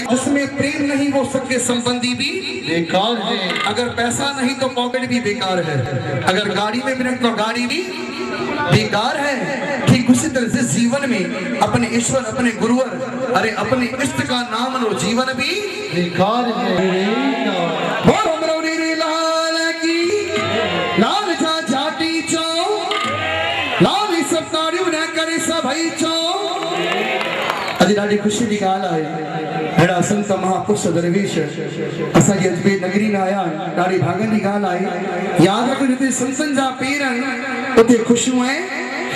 जिसमें प्रेम नहीं वो सच्चे संबंधी भी बेकार है। अगर पैसा नहीं तो पॉकेट भी बेकार है। अगर गाड़ी में मिनट तो गाड़ी भी बेकार है। ठीक उसी तरह से जीवन में अपने ईश्वर अपने गुरुवर अरे अपने इष्ट का नाम लो जीवन भी बेकार है। लाल जा जाटी चो लाल सब कार्यों न करे सभई चो। अॼु ॾाढी ख़ुशी जी ॻाल्हि आहे। अहिड़ा संत महापुरुष दरवेश असांजी अजमेर नगरी में आया आहिनि। ॾाढी भाॻनि जी ॻाल्हि आहे। यादि रखो जिते संतनि जा पेर आहिनि उते ख़ुशियूं ऐं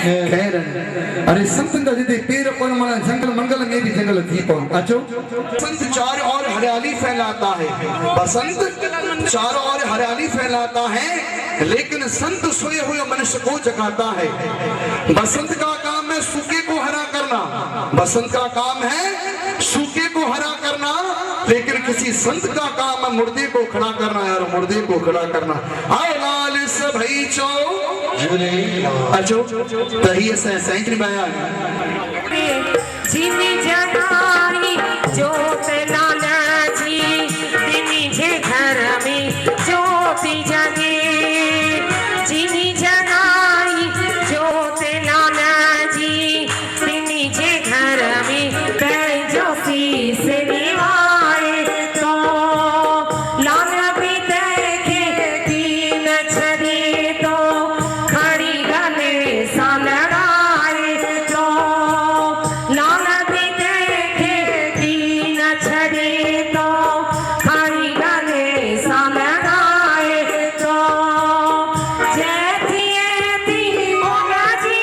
खैर आहिनि। अरे संतनि जा जिते पेर पवनि माना जंगल मंगल में भी जंगल थी पवनि। अचो बसंत चारों ओर हरियाली फैलाता है। बसंत चारों ओर हरियाली फैलाता है लेकिन संत सोए हुए मनुष्य को जगाता है। बसंत का काम है सूखे को हरा करना। बसंत का काम है सूखे को हरा करना लेकिन किसी संत का काम है मुर्दे को खड़ा करना। यार मुर्दे को खड़ा करना। आओ लाल सभई चो अचो तही से सैंकड़ी बयान जिनी जगाई जोत लाला जी तिनी जे घर में ज्योति जगे। जिनी जगाई जोत लाला जी तिनी जे घर में ज्योति से निवाए तो लाल भी देखे तीन छड़ी तो खड़ी गले सा लड़ाए तो लाल भी देखे तीन छड़ी तो खड़ी गले सा लड़ाए तो जैती ऐती मोगा जी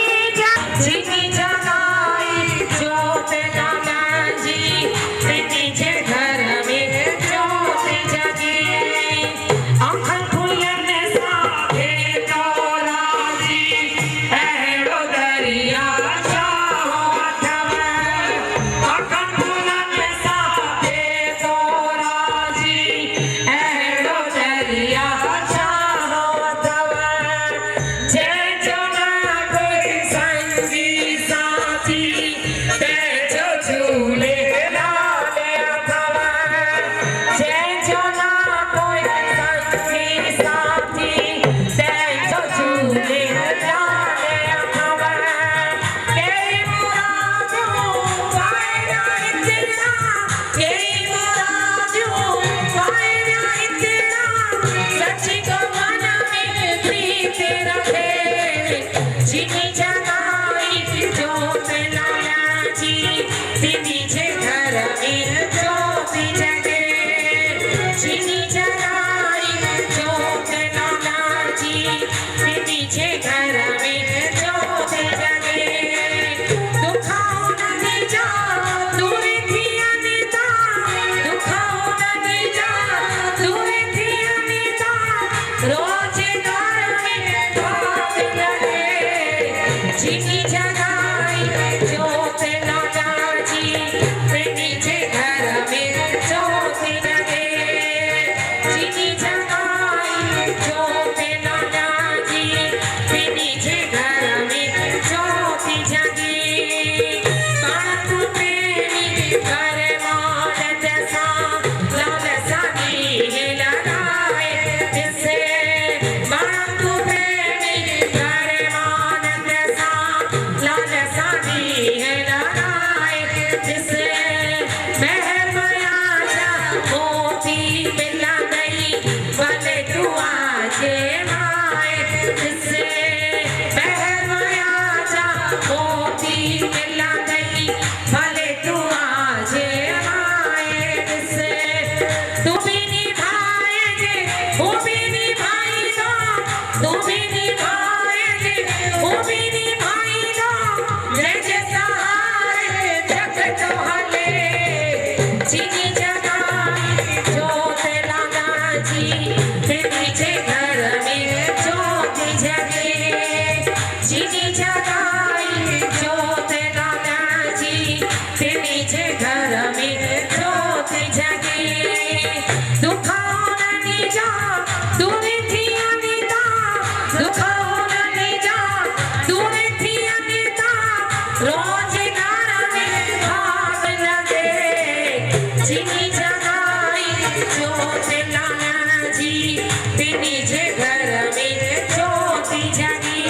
जिनी जगाई जोत लाला जी तिनी जे घर में ज्योति जगी। आँखन खुलन साथे तोरा जी अहिड़ो दरिया छाओ अथव। आँखन खुलन साथे तोरा जी अहिड़ो दरिया छाओ अथव। जंहिंजो न कोई संगी साथी तंहिंजो झूले लाल अथव। जंहिंजो न कोई संगी साथी तंहिंजो झूले लाल अथव। कहिड़ी मुरादूं पाइणा इतना कहिड़ी मुरादूं पाइणा इतना सच्ची को मन में प्रीत रखे। जिनी जगाई जोत लाला जी तिनी जे घर में ज्योति जगे। जिनी जगाई जोत लाला जी तिनी जे घर में ज्योति जगे। दुखाओ नदी जा दूर थी अनिता दुखाओ नदी जा दूर थी अनिता रोज घर में बात लगे। जिनी जगाई जोत लाला जी तिनी जे घर में ज्योति जगे। जिनी जगाई जोत लाला जी तिनी जे घर में ज्योति जगे। बाणक प्रेमी कर मानत सा लाल सानी लड़ाए जिसे। बाणक प्रेमी कर मानत सा लाल सानी लड़ाए जिसे। महर माया जा मोती मिला गई भले तू आजे माए जिसे। महर माया जा मोती मिला गई भले तू आजे माए जिसे। तू भी निभाएंगे वो भी निभाई दो तू भी निभाएंगे वो भी निभाई दो। जैसे सहारे जग तो हले। जिनी जगाई जोत जा दूरे थी अनीता दुख न ले जा दूरे थी अनीता रोजगार में भाग लगे जिनी जगाई जोत लाला जी तिनी जे घर में ज्योति जगी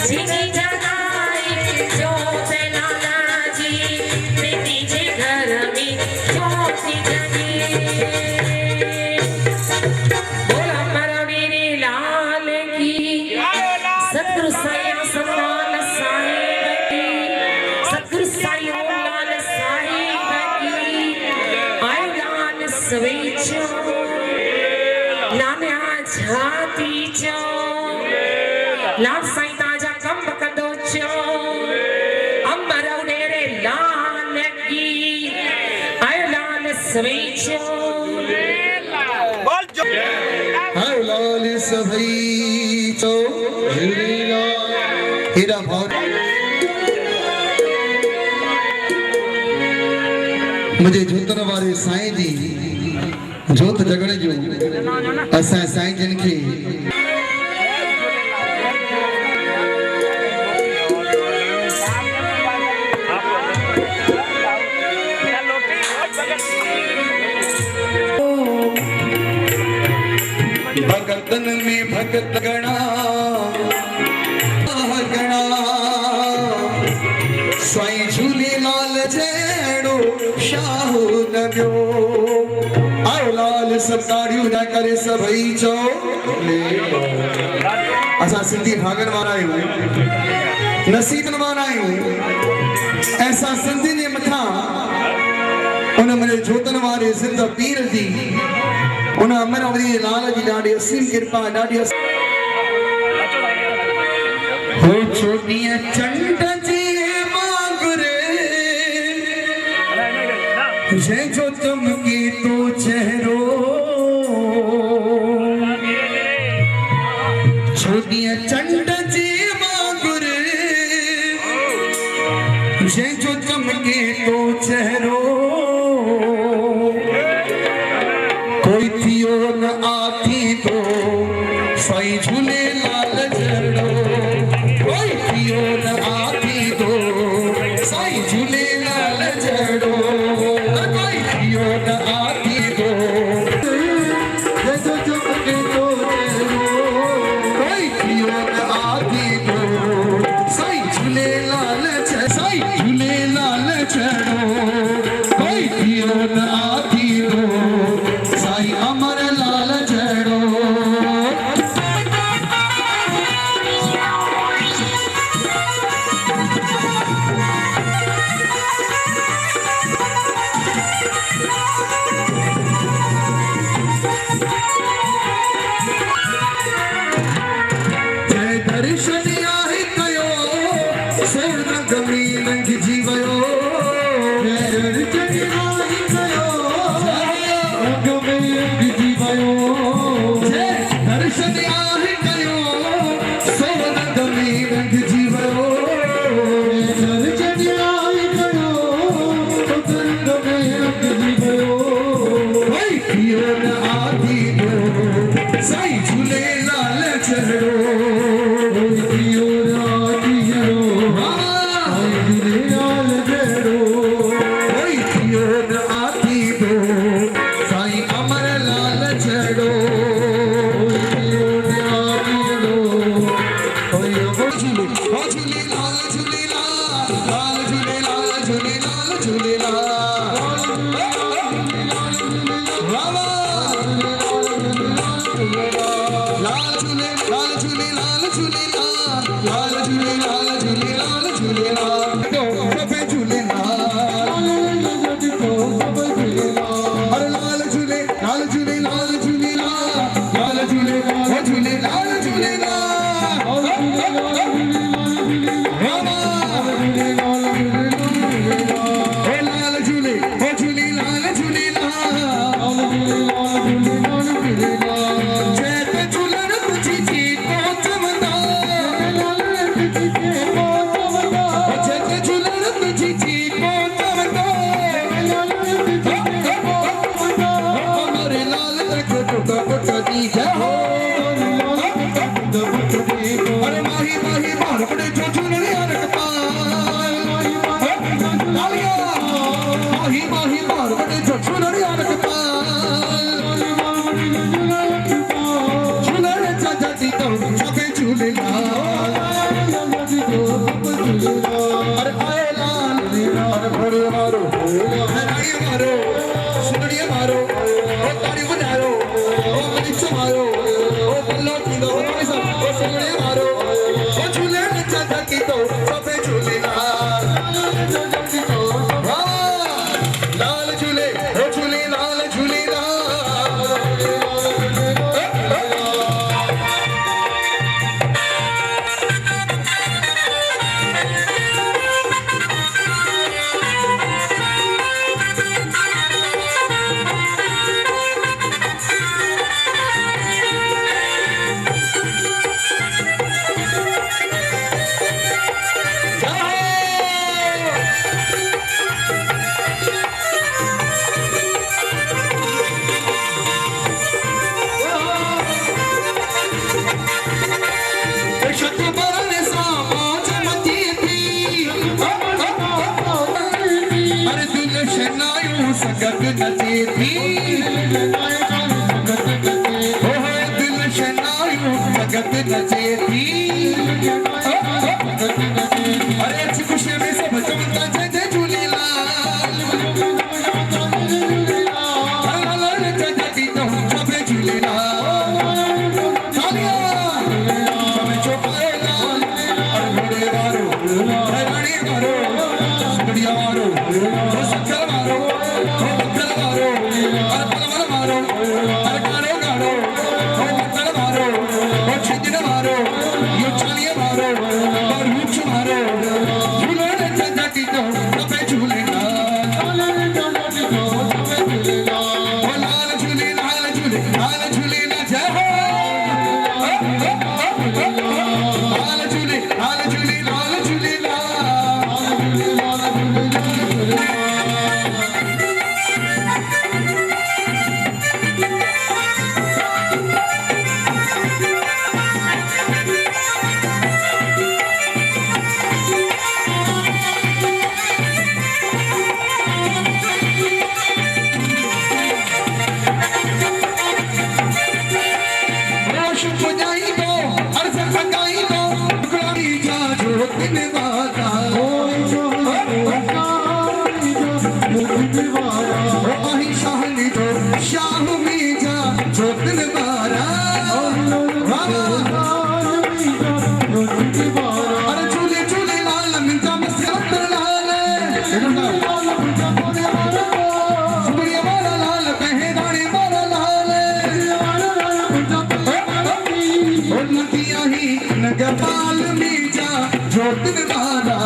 जिनी जगाई जोत लाला जी तिनी जे घर में ज्योति जगी बोल हमारा मेरे लाल की सतगुरु साईं सतनाम साहिब की सतगुरु साईं लाल साहिब की आए लाल सवेचो नाम्या छाती चो लाल साईं ताजा कम कंदो चो अमर उनेरे लाल की आए लाल सवेचो हाय लाल सभई चो हीरा भाव मुझे जोतन वारे साईं जी जोत जगण जो असां साईं जन खे भगतन में भगत गणा गणा साईं झूलेलाल जहिड़ो शाहू न ॿियो आओ लाल सतारियूं न करे सभई चओ असां सिंधी भागण वारा आहियूं नसीबन वारा आहियूं ऐसा सिंधी जे मथां उन मुंहिंजे जोतन वारे सिंध पीर जी उन अमरावती लाल जी ॾाढी असीम कृपा ॾाढी हो छोटीअ चंड जे वांगुरु जंहिंजो चमके तो चेहरो छोटीअ चंड जे वांगुरु जंहिंजो चमके तो चेहरो कोई थियो न आखी तो साईं झूलेलाल जहिड़ो कोई थियो न आखी तो साईं झूलेलाल जहिड़ो कोई थियो न आखी तो जंहिंजो चमके तो चेहरो कोई थियो न आखी तो साईं झूलेलाल साईं झूलेलाल जहिड़ो कोई थियो न आखी तो साईं अमर लाल जहिड़ो जय दर्शन आहे कयो सोन गमी लंघजी वियो जय दर्शन आहे कयो दर्शन आहे कयो सोन गमी लंघजी वियो दर्शन आहे कयो सोन गमी लंघजी वियो कोई थियो न आधी दो साईं झूलेलाल जहिड़ो कोई थियो न आधी दो साईं झूलेलाल जहिड़ो कोई थियो न आधी दो साईं अमर लाल जहिड़ो झूलेलाल पुत्र दी जय हो अरे माही माही बार बड़े छोटू ने अनकपाल तालियां माही माही बार बड़े छोटू ने अनकपाल झूले चाचा दी तो छपे झूले लाल अरे आए लाल अरे भरे मारो हराई मारो सुनड़िए मारो ओ ताड़ी बजाओ ओ मनीष मारो ओ बल्लो तीनो तुम्हारे सब ओ सुनड़िए मारो ओ झूले नचा धकी तो सबे झूले लाल लाल झूले ओ झूले लाल झूले लाल संगत नची थी ओ दिल शनायु संगत नची थी अरे अच्छी खुशी में सब चमकता जय जय झूलेलाल लाल जगती तो छपे झूलेलाल तालियां छपे चौपाए लाल अरे मारो रानी मारो सुड़िया मारो शक्कर मारो नगरपाल मीजा ज्योतिन वाला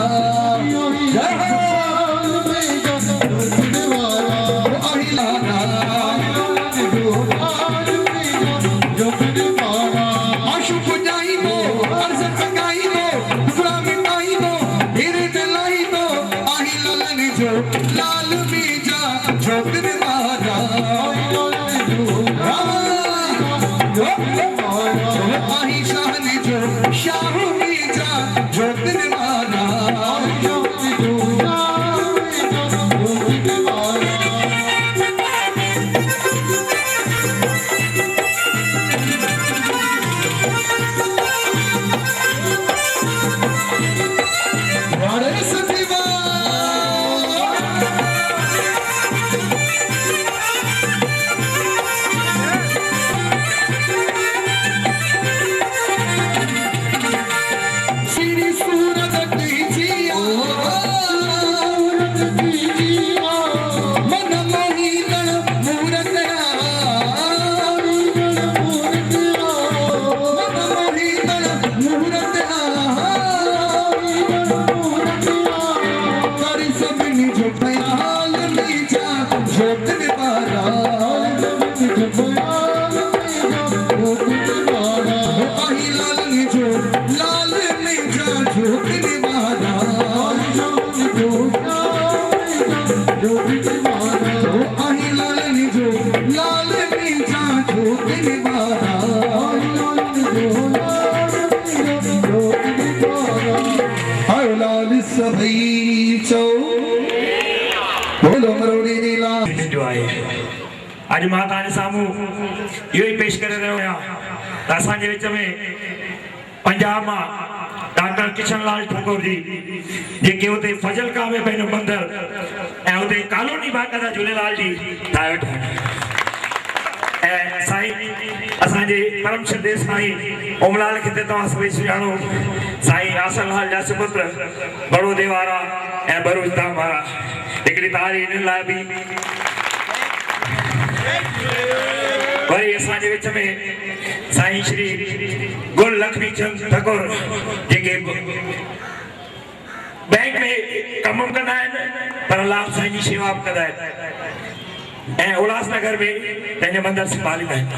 आशु पुजाई दो अर्ज सगाई दो टुकड़ा मिटाई दो फिर दिलाई दो आही लालन जो लाल मीजा ज्योतिन वाला आही शाहन जो शाह मीजा ज्योतिन वाला जोग निवारा हाय लाल सभई चो बोलो मरोड़ी नीला जो आहे अॼु मां तव्हांजे साम्हूं इहो ई पेश करे रहियो आहियां त असांजे विच में पंजाब मां डॉक्टर किशनलाल ठाकुर जी जेके हुते फजलका में पंहिंजो मंदर ऐं हुते कॉलोनी बाक़ाइदा झूलेलाल जी ठाहे वेठा आहिनि ऐं साईं असांजे परम श्रद्धे साईं ओमलाल खे तव्हां सभई सुञाणो साईं आसनलाल जा सुपुत्र बड़ौदे वारा ऐं भरूच धाम वारा हिकिड़ी तारी हिन लाइ बि वरी असांजे विच में साईं श्री गुल लक्ष्मी चंद ठाकुर जेके बैंक में कम कंदा आहिनि पर लाभ साईं जी शेवा बि कंदा आहिनि ऐं उल्हासनगर में पंहिंजो मंदरु संभालींदा आहिनि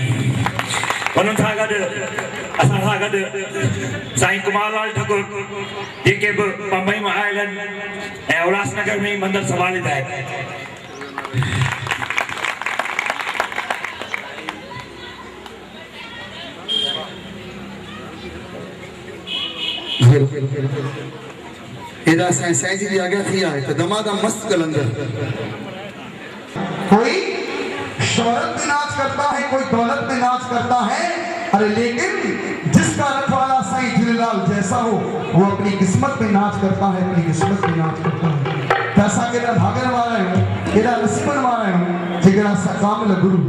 उन्हनि सां गॾु असां सां गॾु साईं कुमारलाल ठाकुर जेके बि बम्बई मां आयल आहिनि ऐं उल्हासनगर में मंदरु संभालींदा आहिनि एदा साईं जी जी आगे थी आए तो दमादम मस्त कलंदर कोई शोहरत में नाच करता है कोई दौलत में नाच करता है अरे लेकिन जिसका रखवाला साईं झूलेलाल जैसा हो वो अपनी किस्मत में नाच करता है अपनी किस्मत में नाच करता है पैसा केड़ा भागन वाला है केड़ा नसीबन वाला है जेकड़ा सकामल गुरु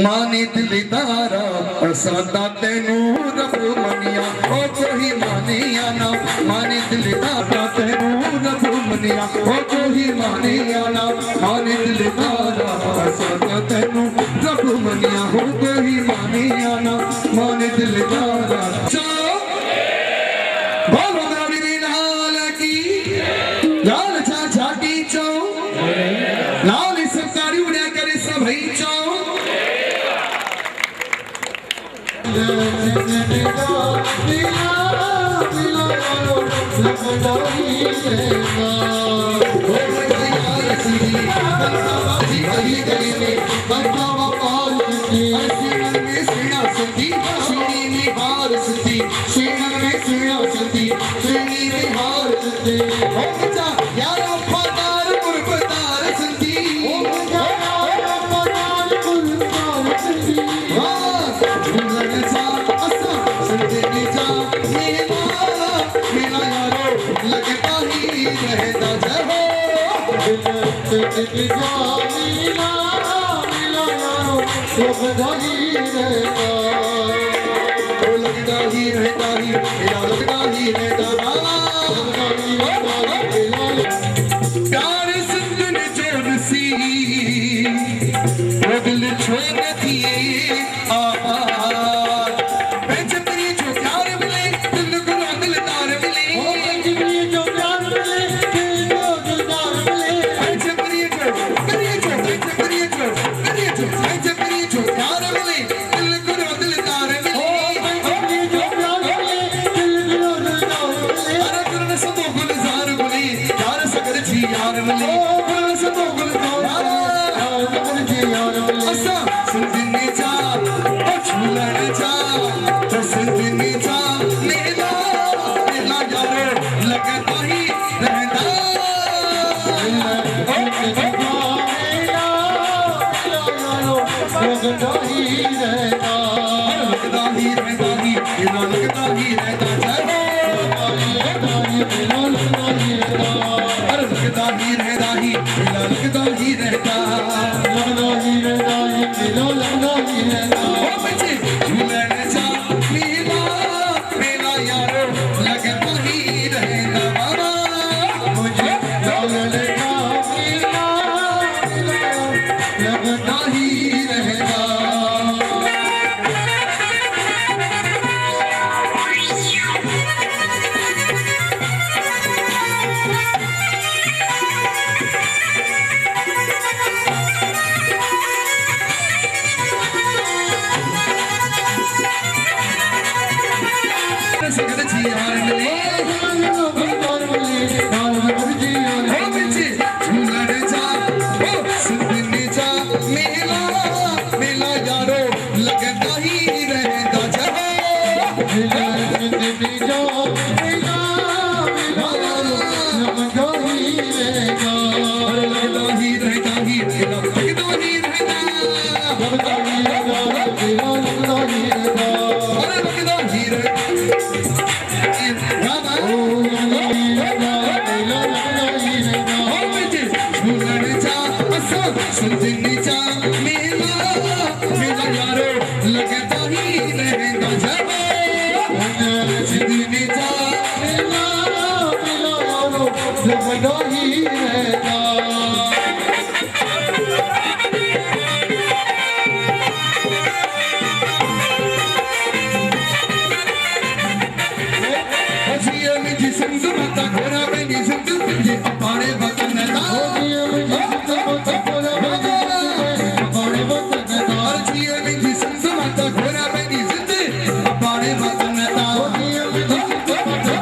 माने दिलदारा सदा तेनू रब मनिया ओ कोई माने आना माने दिलदारा तेनू रब मनिया ओ कोई माने आना माने दिलदारा सदा तेनू रब मनिया हो कोई नहीं आना मान दिल जाना बोलो मेरी लाल की लाल चाचा की चो लाल सरकारी उड़ा करे सब ही चो प्यार सिंधन चोर सी दिल छोड़ दिए चक्री जो प्यार मिले दिल को दिल तार मिले चक्री जो प्यार मिले दिल को दिल तार मिले अरे गुरु सबो गुलजार गुली यार सगर जी यार मिले गुरु सबो गुलजार असा सुनने जा झूलने जा तो सुनने जा मेला मेला यारो लगता ही रहता लगता ही रहता ही मेला लगता ही रहता अरे लगता ही रहता ही मेला लगता ही रहता झूलन जा मेला मेला यारो लगता ही रहता बाबा मुझे लगता ही रहता सगर जी यार मिले झूलन जा सुनने जा मेला मेला यारो लगता ही रहता लगता ही रहता ही लगता ही रहता सुनने जा मेला मेला यारो लगता ही रहता सुनने जा मेला मेला यारो लगता ही रहता घोड़ा बनी जिंदगी अपने वतन दा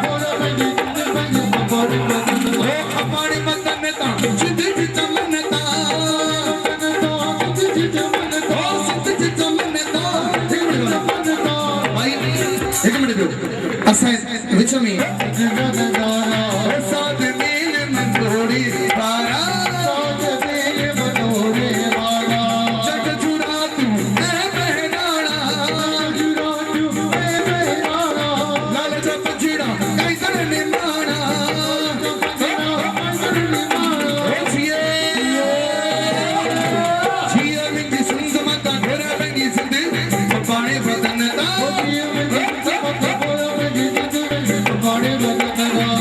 घोड़ा बनी जिंदगी अपने वतन दा अपने वतन दा जिंदगी चलन दा जिंदगी चलन दा भाई एक मिनट असां विच में साथ मेल मंदोड़ी तारा जग जुड़ा तू मैं बहनाना लाल जब जिड़ा कैसर ने माना जिया मिंगी सुंद मता घोड़ा बनी जिंदगी पाने बदन दा पाने बदन दा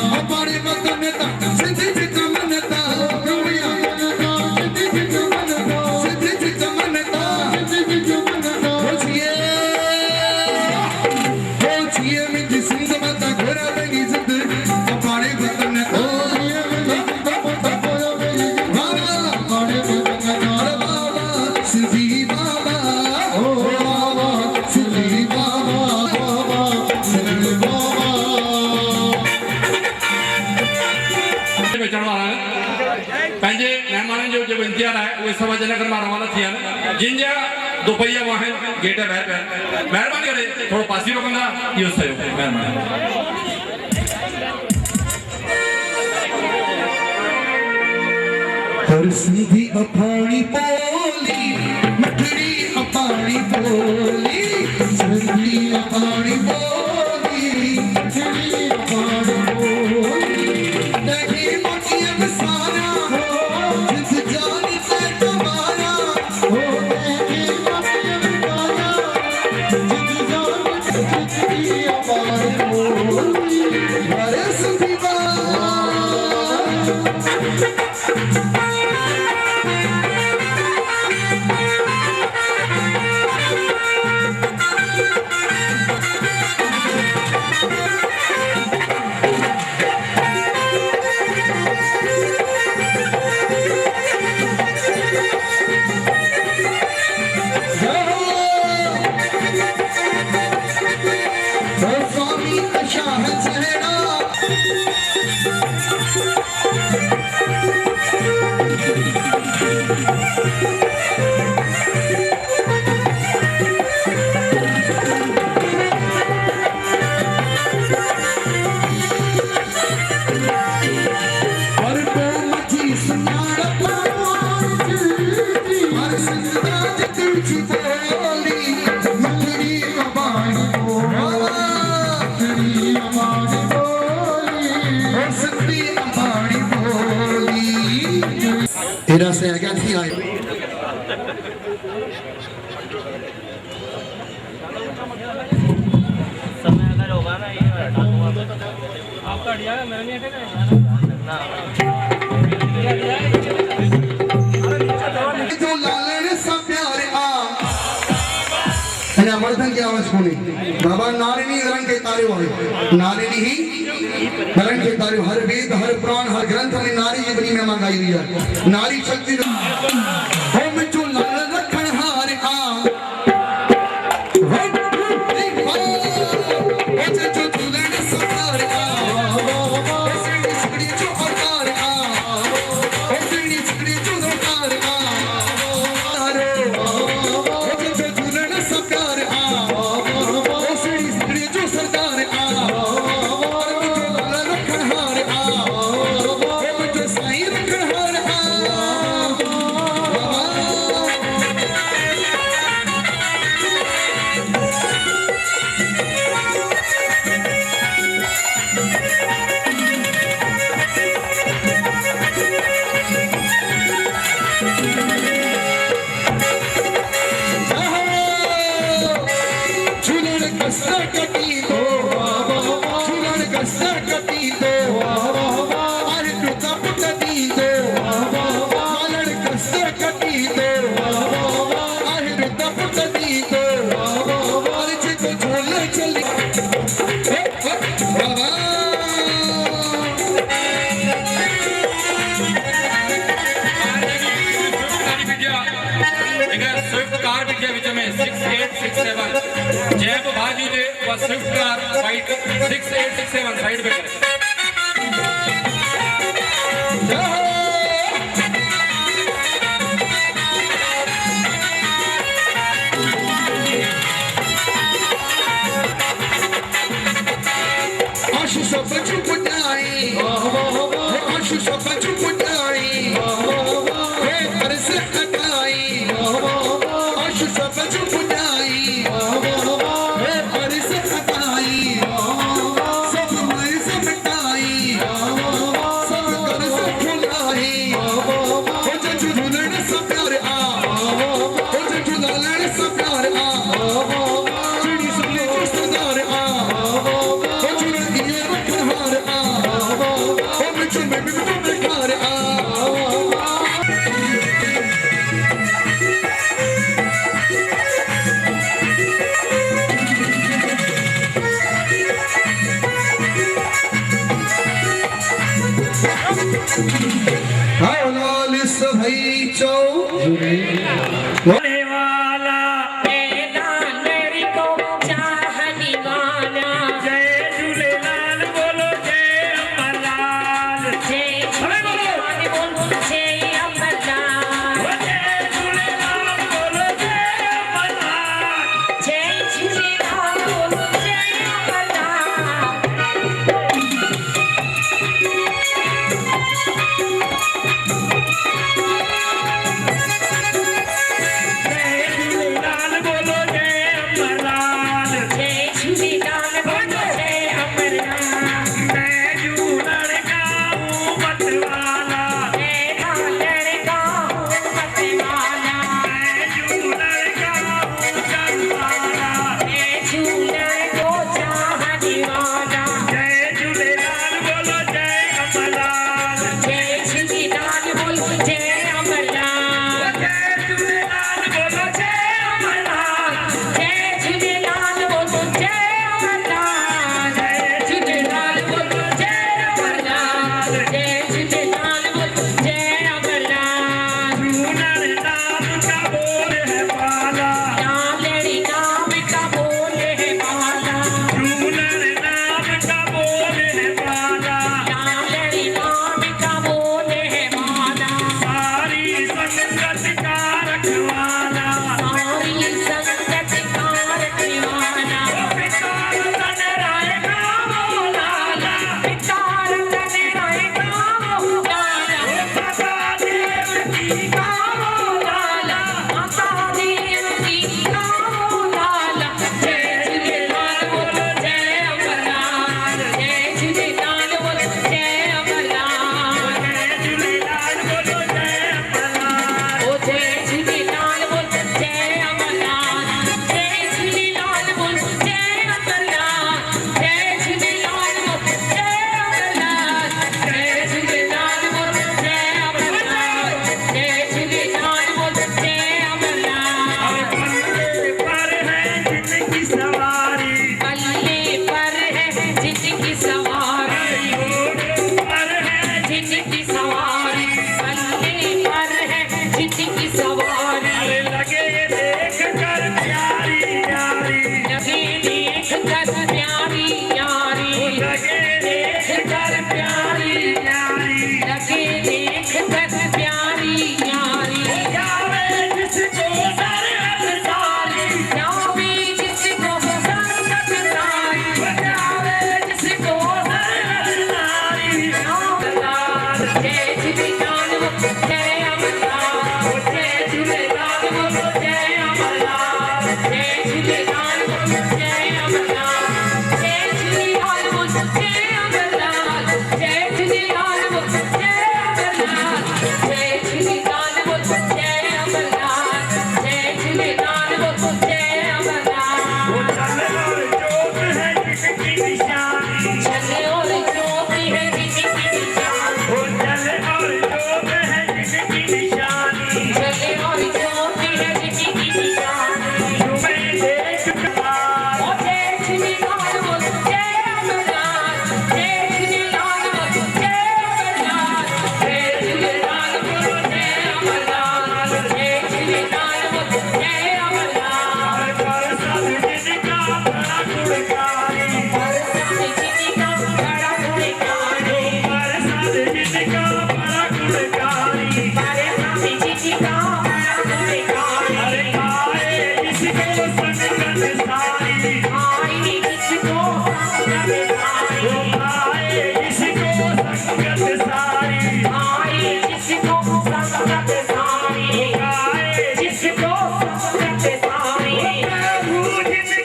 अहमदनगर में रवाना थिया जिन जा दोपहिया वाहन गेट है ॿाहिरि महिरबानी करे थोरो पासी रोकंदा इहो सहयोग महिरबानी हर सिंधी अपाणी बोली मिठड़ी अपाणी बोली सिंधी अपाणी बोली मिठड़ी अपाणी बोली नहीं मकिया बसाना हो जिस जान से तुम्हारा हो नहीं मकिया बसाना जिस जान से जितनी अपाणी बोली हर सिंधी तेरा से आगे थी आए समय अगर होगा ना ये आपका अड़िया मेरा नहीं हटेगा जो लालने सा प्यार आ अने अमरधन की आवाज सुनी बाबा नारिनी रंग के तारे वाले नारिनी ही रंग के तारे हर वेद हर पुराण हर ग्रंथ में नारी जी बनी में मंगाई हुई है नारी शक्ति हम जो लाल रखन हार आ जो दुल्हन सवार आ सिकड़ी जो अवतार आ सिकड़ी जो दरबार आ जो दुल्हन सवार आ सिकड़ी जो सरदार आ रखन हार आ जो साईं रखन हार आ झूलन कस्ता कटी दो झूलन कस्ता कटी दो अरे टुका पुटती दो झूलन कस्ता कटी दो अरे टुका पुटती दो अरे चिको झूल चली बाबा स्विफ्ट कार विद्या विच में 6867 जैब भाजी दे व स्विफ्ट कार साइड 6867 साइड पे करे आशु सब चुप जाए आशु सब चुप जाए घर से हटाई आशु सब चुप जाई घर से हटाई सब मर से मिटाई सब घर से खुलाई हो जो झूलन सा प्यार आ हो जो झूलन सा प्यार आ चिड़ी सुने जो सरदार आ हो झूलन ये रखन हार आ हो मिठू में भी बेकार आ लाल सभई चौ होने वाला मेरी को चाहने वाला जय झूलेलाल बोलो जय अमरलाल जय झूलेलाल बोलो जय अमरलाल जय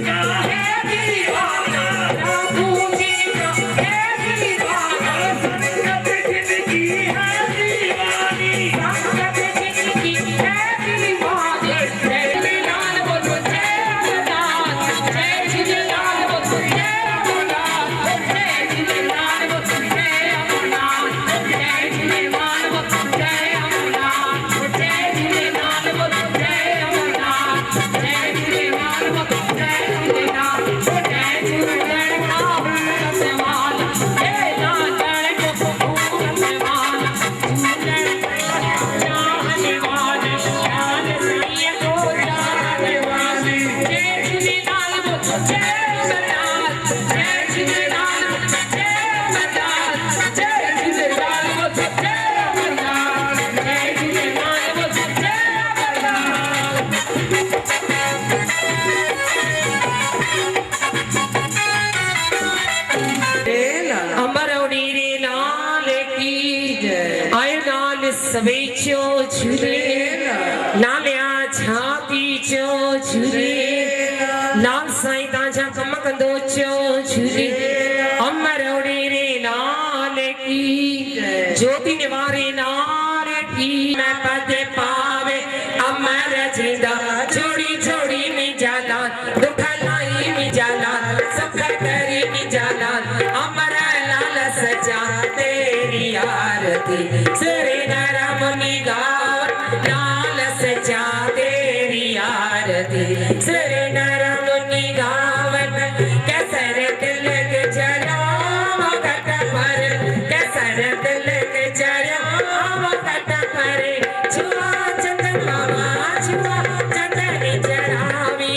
का है दीवाना प्रभु जी का है दीवाना संगत जिंदगी है दीवानी संगत जिंदगी है दीवानी जय झूलेलाल बोलो जय अमरनाथ जय झूलेलाल बोलो जय अमरनाथ जय झूलेलाल बोलो जय अमरनाथ जय झूलेलाल बोलो जय अमरनाथ जय झूलेलाल बोलो जय अमरनाथ जय झूलेलाल बोलो जय झूलेलाल जय झूलेलाल सेवाला जय लाल को फूल सेवाला झूलेलाल चाहने वाले लाल सैया को चाहने वाले जय झूलेलाल बोलो जय अमरनाथ जय झूलेलाल बोलो जय अमरनाथ जय झूलेलाल बोलो जय अमरनाथ जय झूलेलाल बोलो जय अमरनाथ अमरौड़ी रे लाल की आय लाल सवेचो झूले लालिया छाती चो झूले लाल साईं ताजा कम कंदो चो झूले अमरौड़ी रे लाल की ज्योति निवारे नार की मैं पद पावे अमर जिंदा छोड़ी छोड़ी में जाला दुख लाई में जाला सुख करी में जाला अमर लाल सजा तेरी आरती सिरे नरम निगार लाल सजा तेरी आरती सिरे नरम निगावन कैसर दिल के जलाम कट पर कैसर दिल के जलाम कट पर छुआ चंदन बाबा छुआ चंदन चढ़ावी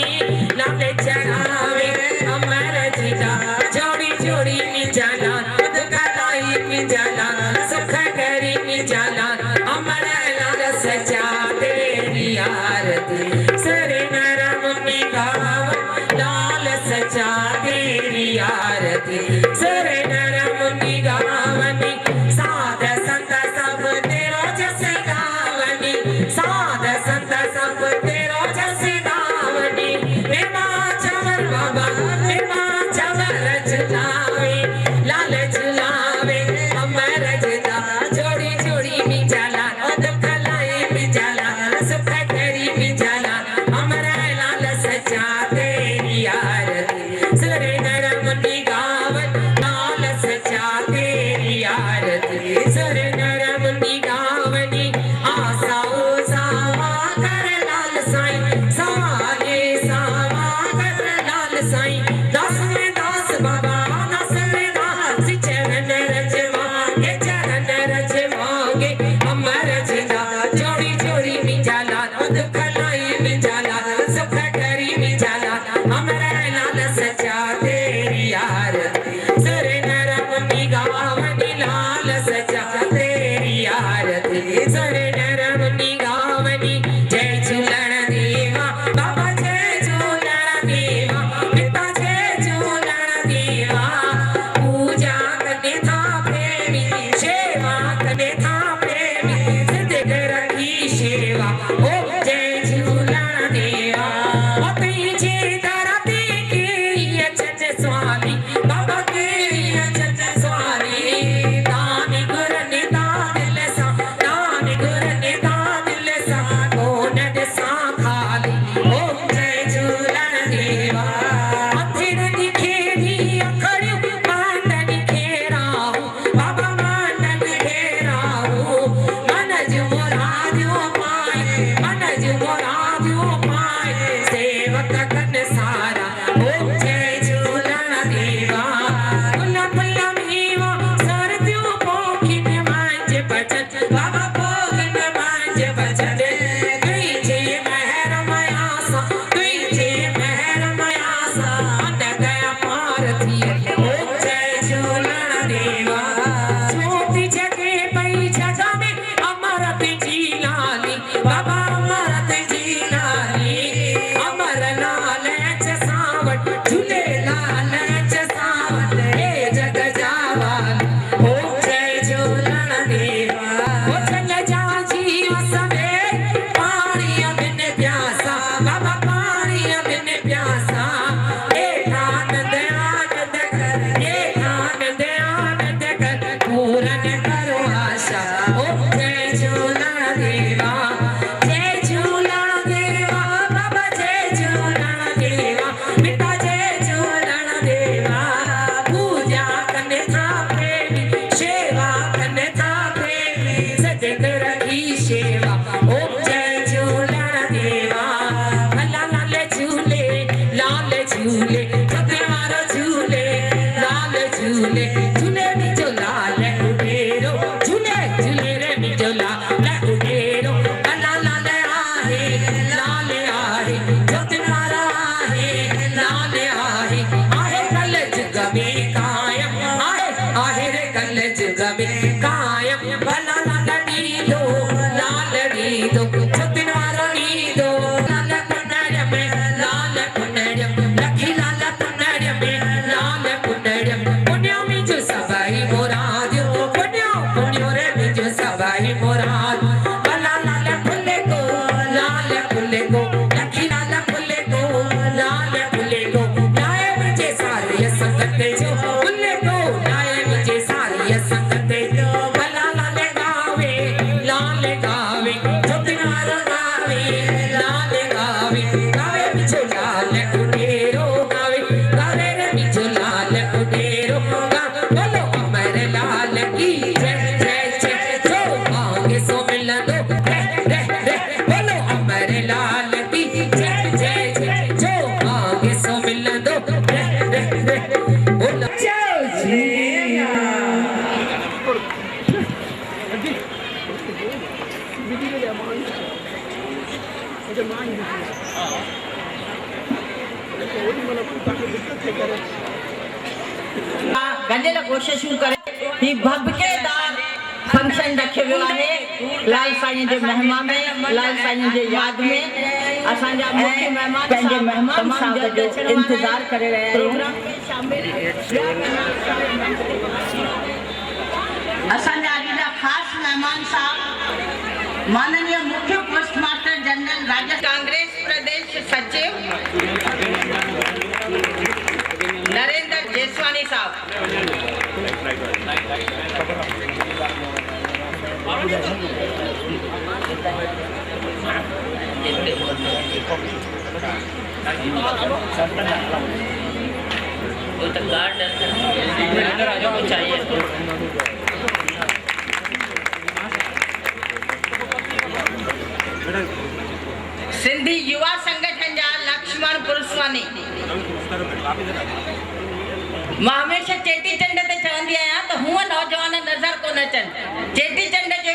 लाल चढ़ावे अमर जिदा जोड़ी जोड़ी में जाला दुख लाई में जाला सुख करी में जाला अमर लाल सजा तेरी आरती सरे नरम निगाव लाल सजा तेरी आरती सरे नरम निगावनी साध संत सब तेरो जस गावनी साध संत सब तेरो जस गावनी मेरा चवर बाबा मेरा चवर झुलावे लाल झुलावे अमर जिदा जोड़ी जोड़ी में जाला दुख लाई में जाला सुख करी में जाला अमर लाल सजा तेरी आरती सरे नरम निगावन लाल सजा तेरी आरती सरे नरम निगावनी आसाओ सावा कर लाल साईं साले सावा कर लाल साईं दास में दास बाबा दास में दास चरण रजवागे अमर जिदा जोड़ी जोड़ी में जाला दुख लाई में जाला सुख करी में जाला अमर लाल सजा तेरी आरती सरे नरम निगावनी लाल सजा तेरी आरती सरे नरम निगावनी जय झूलण देवा बाबा जय झूलण देवा पिता तुम्हारा झूले लाल झूले झूले मिजो लाल उडेरो झूले झूले रे मिजो लाल उडेरो लाल लाल आहे जो तुम्हारा आहे कल जुग में कायम आहे रे कल जुग में कायम भला लाल नीदो जो तुम्हारा नीदो लाल पुनर में लाल पुनर लखी लाल पुनर में लाल पुनर पुण्यो मिजो सबाई मुराद पुण्यो रे मिजो सबाई मुराद भला लाल फुले को लखी लाल फुले को लाए मुझे सारी संगत जो फुले को लाए मुझे सारी संगत जो भला लाल गावे जो तुम्हारा गावे मिजो लाल उडेरो गावे रे मिजो लाल उडेरो बोलो अमर लाल की जय जय जय जो मांगे सो मिल दो रे बोलो अमर लाल की जय जय जय जो मांगे सो मिल दो रे बोलो गंढे कोशिशूं करे ही भभकेदार फंक्शन रखे वियो आहे लाल साईं जे महिमा में लाल साईं जे याद में असांजा मुख्य महिमान पंहिंजे महिमान साहब जो इंतजार करे रहिया आहियूं असांजा अॼु जा ख़ासि महिमान साहब माननीय मुख्य post master general Rajasthan Congress प्रदेश सचिव नरेंद्र जेसवानी साहब वो तो गार्ड इधर आ जाओ चाहिए सिंधी युवा संगठन जा लक्ष्मण पुरुषवानी मां हमेशा चेटीचंड ते चवंदी आहियां त हूअ नौजवान नज़र कोन अचनि चेटीचंड जे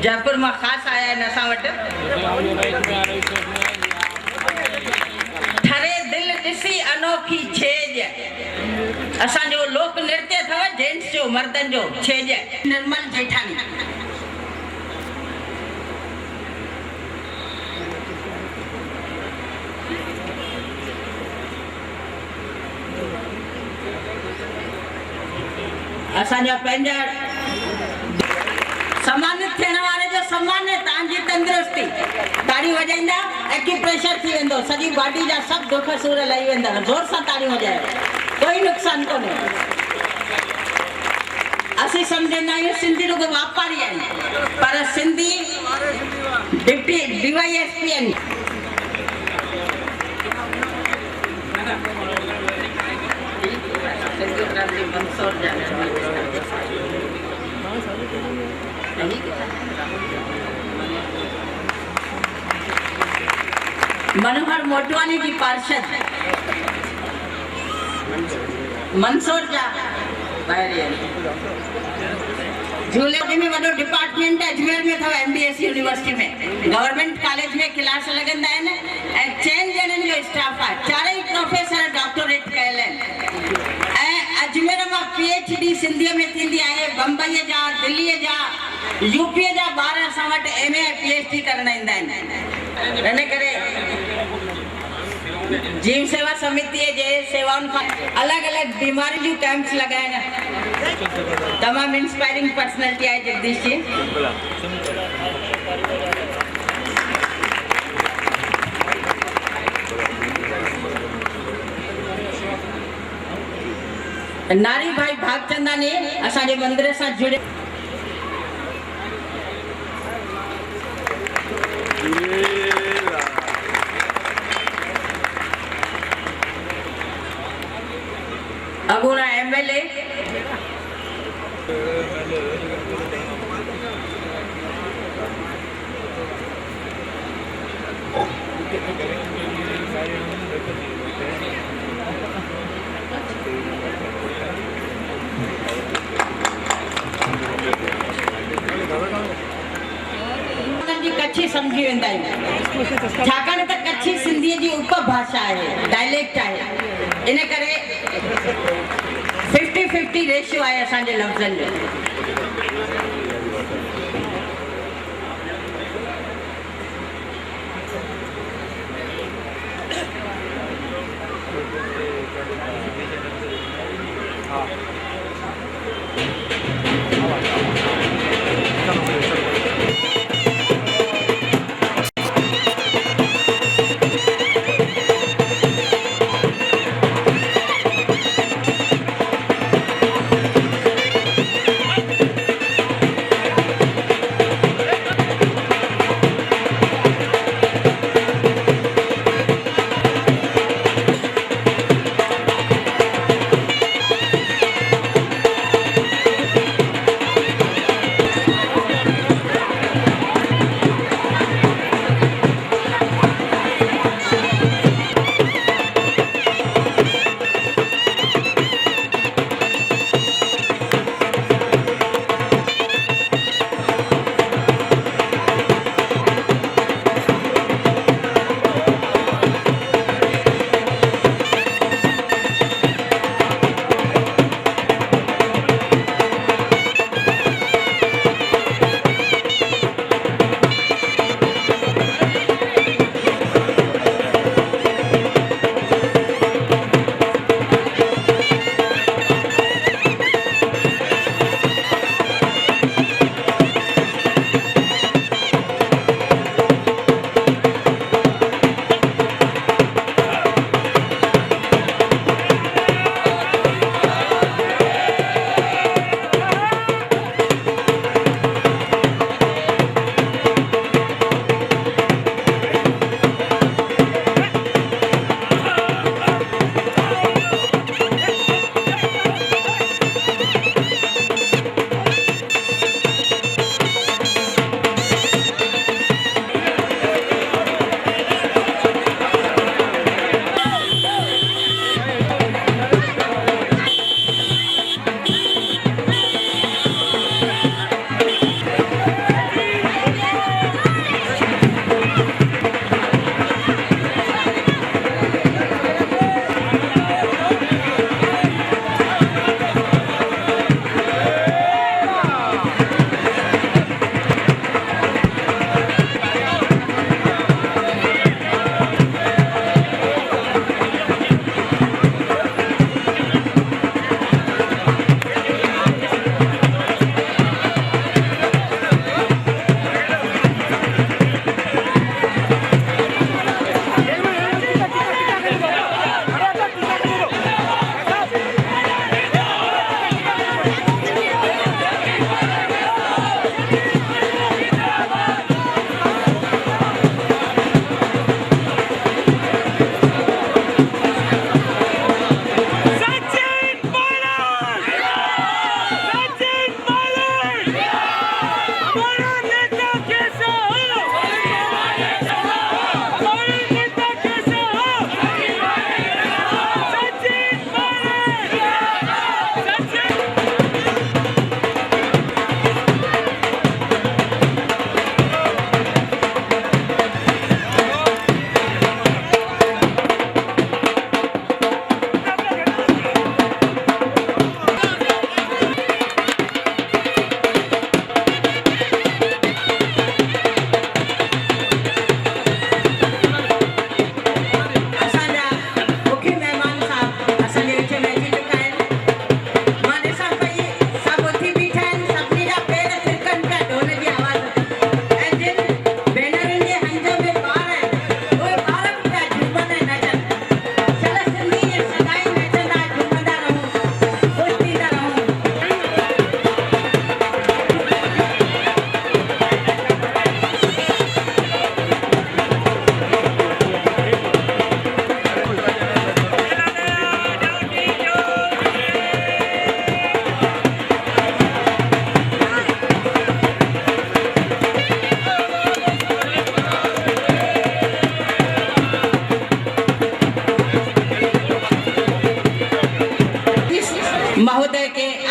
जयपुर मां ख़ासि आया आहिनि असां वटि ठरे दिल ॾिसी अनोखी छेज असांजो लोक नृत्य अथव जेंट्स जो मर्दनि जो छेज निर्मल जेठानी असांजा पंहिंजा सम्मानित थियण वारे जो सम्मान तव्हांजी तंदुरुस्ती ताड़ी वॼाईंदा एक्यूप्रेशर थी वेंदो सॼी बॉडी जा सभु दुख सूर लही वेंदा ज़ोर सां ताड़ी वॼायो कोई नुक़सानु कोन्हे असीं सम्झंदा आहियूं सिंधी रुॻो वापारी आहिनि पर सिंधी डिप्टी DYSP आहिनि मनोहर मोटवानी जी पार्षद मंसूर जा झूले में वॾो डिपार्टमेंट अजमेर में अथव MBS यूनिवर्सिटी में गवर्नमेंट कॉलेज में क्लास लॻंदा आहिनि ऐं 4 ॼणनि जो स्टाफ आहे चारई प्रोफेसर डॉक्टरेट कयल आहिनि ऐं अजमेर मां PhD सिंधीअ में थींदी आहे बम्बईअ जा दिल्लीअ जा यूपीअ जा ॿार असां वटि MA ऐं PhD करण ईंदा आहिनि इन करे जीव सेवा समिति जे सेवाउनि खां अलॻि अलॻि बीमारी जूं कैंप्स लॻाइण तमामु इंस्पायरिंग पर्सनैलिटी आहे जगदीश जी नारी भाई भागचंदानी असांजे मंदिर सां जुड़े अगुणा MLA सम्झी वेंदा आहियूं छाकाणि त कच्छी सिंधीअ जी उपभाषा आहे डायलेक्ट आहे इन करे 50-50 रेशियो आहे असांजे लफ़्ज़नि जो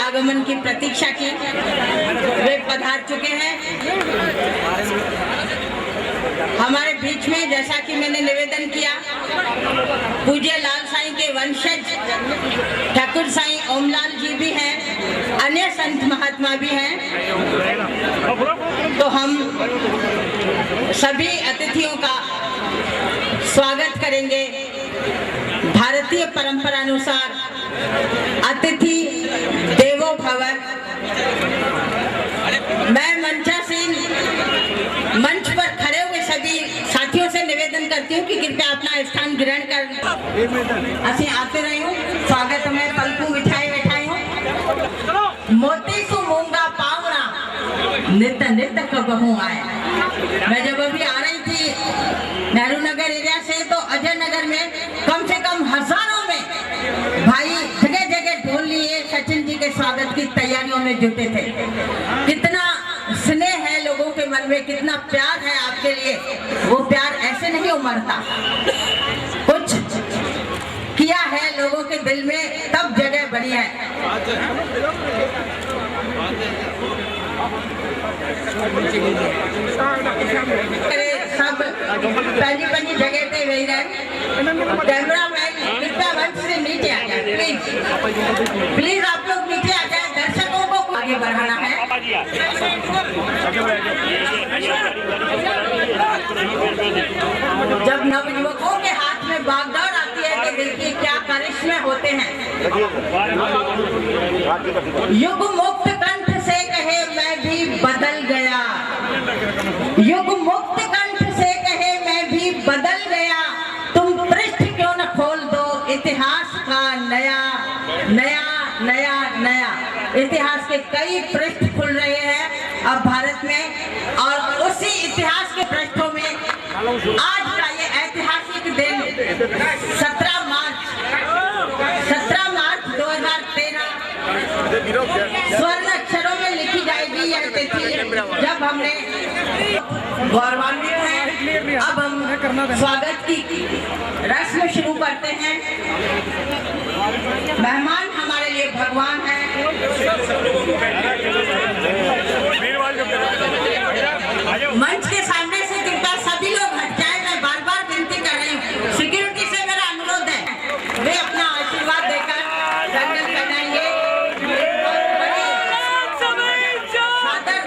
आगमन की प्रतीक्षा की, वे पधार चुके हैं। हमारे बीच में जैसा कि मैंने निवेदन किया, पूज्य लाल साईं के वंशज ठाकुर साईं ओमलाल जी भी हैं, अन्य संत महात्मा भी हैं। तो हम सभी अतिथियों का स्वागत करेंगे। भारतीय परंपरा अनुसार अतिथि देवो भव। मैं मंचासीन मंच पर खड़े हुए सभी साथियों से निवेदन करती हूँ कि कृपया अपना स्थान ग्रहण कर असी आते रही हूँ। स्वागत में पलकू मिठाई बैठाई हूँ। मोती को मूंगा पावना नित नित कबहू आए। मैं जब अभी आ रही थी नेहरू नगर एरिया से, तो अजय नगर में कम से कम हजारों में भाई जगह जगह ढोल लिए सचिन जी के स्वागत की तैयारियों में जुटे थे। कितना स्नेह है लोगों के मन में, कितना प्यार है आपके लिए। वो प्यार ऐसे नहीं उमड़ता, कुछ किया है लोगों के दिल में तब जगह बनी है। सब पहली पहली जगह पे वही रहे। कैमरा मैन कृपया मंच से नीचे आ जाए, प्लीज प्लीज आप लोग नीचे आ जाए। दर्शकों को आगे बढ़ाना है। जब नवयुवकों के हाथ में बागडोर आती है तो देखिए क्या करिश्मे होते हैं। युग मुक्त कंठ से कहे मैं भी बदल गया, युग मुक्त कंठ से कहे मैं भी बदल गया। तुम पृष्ठ क्यों न खोल दो इतिहास का नया नया नया नया। इतिहास के कई पृष्ठ खुल रहे हैं अब भारत में, और उसी इतिहास के पृष्ठों में आज का ये ऐतिहासिक दिन 17 मार्च 2013 स्वर्ण अक्षरों में लिखी जाएगी यह तिथि, जब हमने गौरवान्वित है। अब हम स्वागत की रस्म शुरू करते हैं। मेहमान हमारे लिए भगवान है। मंच के सामने से कृपया सभी लोग हट जाए। मैं बार बार विनती कर रही हूँ, सिक्योरिटी से मेरा अनुरोध है वे अपना आशीर्वाद देकर दंडक पहनाएंगे। सादर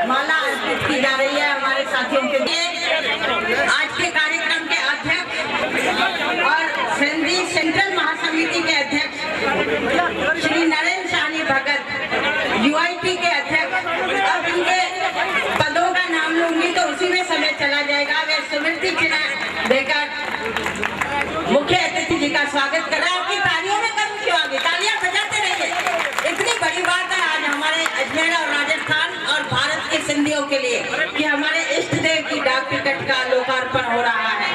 माला अर्पित की जा रही है हमारे साथियों के लिए। आज के कार्यक्रम के अध्यक्ष और सिंधी सेंट्रल महासमिति के अध्यक्ष श्री नरेंद्र शानी भगत, यूआईटी के अध्यक्ष। अब इनके पदों का नाम लूंगी तो उसी में समय चला जाएगा। वे स्मृति चिन्ह देकर मुख्य अतिथि जी का स्वागत कर रहे हैं। आपकी तालियों में कम क्यों आगे, तालियां बजाते रहिए। इतनी बड़ी बात है आज हमारे अजमेर और राजस्थान और भारत के सिंधियों के लिए कि हमारे इष्ट देव की डाक टिकट का लोकार्पण हो रहा है।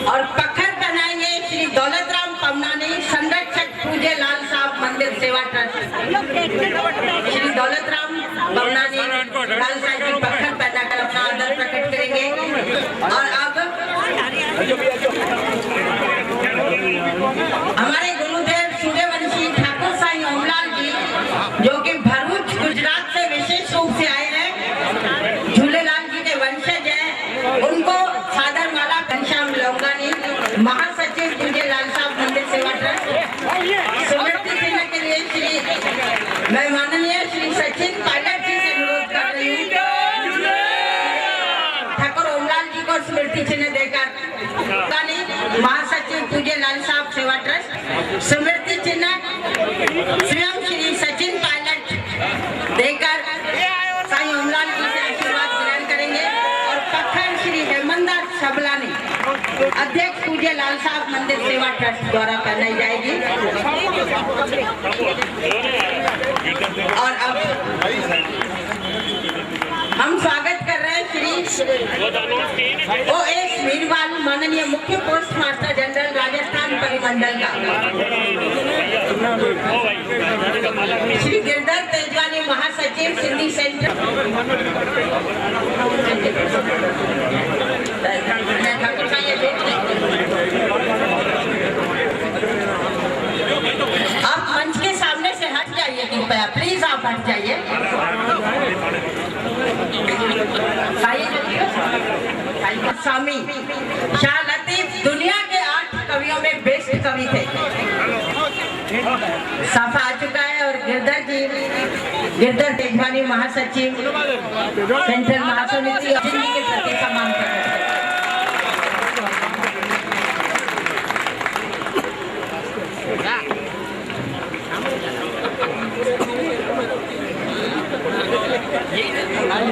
और पखर बनाएंगे श्री दौलतराम पमनानी, संरक्षक पूज्य लाल साहब मंदिर सेवा ट्रस्ट। श्री दौलतराम पमनानी लाल साहब की पखर पहनाकर अपना आदर प्रकट करेंगे। और अब हमारे गुरुदेव सूर्यवंशी ठाकुर साईं ओमलाल जी, जो कि भरूच गुजरात से विशेष रूप से आए हैं, झूलेलाल जी के वंशज हैं, उनको सादर माला घनश्याम लोंगानी, महासचिव पूज्य लाल साहब मंदिर सेवा ट्रस्ट। स्मृति चिन्ह के लिए मैं माननीय श्री सचिन पायलट जी से अनुरोध कर रही हूँ, ठाकुर ओमलाल जी को स्मृति चिन्ह देकर महासचिव पूज्य लाल साहब सेवा ट्रस्ट स्मृति चिन्ह स्वयं श्री सचिन पायलट देकर साईं ओमलाल जी से आशीर्वाद ग्रहण करेंगे। और पखर श्री हेमंतदास सबलानी, अध्यक्ष पूज्य लाल साहब मंदिर सेवा ट्रस्ट द्वारा पहनाई जाएगी। और अब हम स्वागत कर रहे हैं श्री O.S. मीरवाल, माननीय मुख्य पोस्ट मास्टर जनरल राजस्थान परिमंडल का, श्री गिरधर तेजवानी, महासचिव सिंधी सेंटर। आप मंच के सामने से हट जाइए कृपया, प्लीज आप हट जाइए। स्वामी शाह लतीफ दुनिया के 8 कवियों में बेस्ट कवि थे। साफा आ चुका है और गिरधर तेजवानी महासचिव सेंट्रल महासमिति और जिंदगी के प्रति सम्मान करते हैं।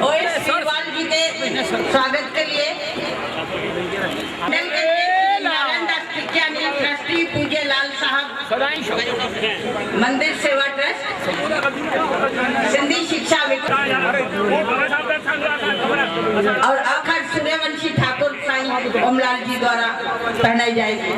ओएस सीरवाल जी के स्वागत के लिए नारायण दास टिकियानी ट्रस्टी पूज्य लाल साहब मंदिर सेवा ट्रस्ट सिंधी शिक्षा और आखर सूर्यवंशी ठाकुर साईं ओमलाल जी द्वारा पहनाई जाएगी।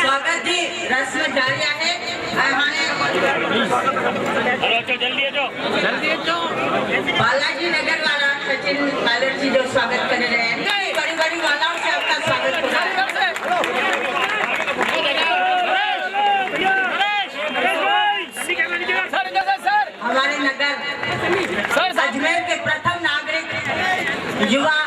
स्वागत जी रस्म जारी है। बालाजी नगर वाला सचिन पायलट जी जो स्वागत कर रहे हैं, बड़ी बड़ी मालाओं से आपका स्वागत हो रहा है। हमारे नगर अजमेर के प्रथम नागरिक युवा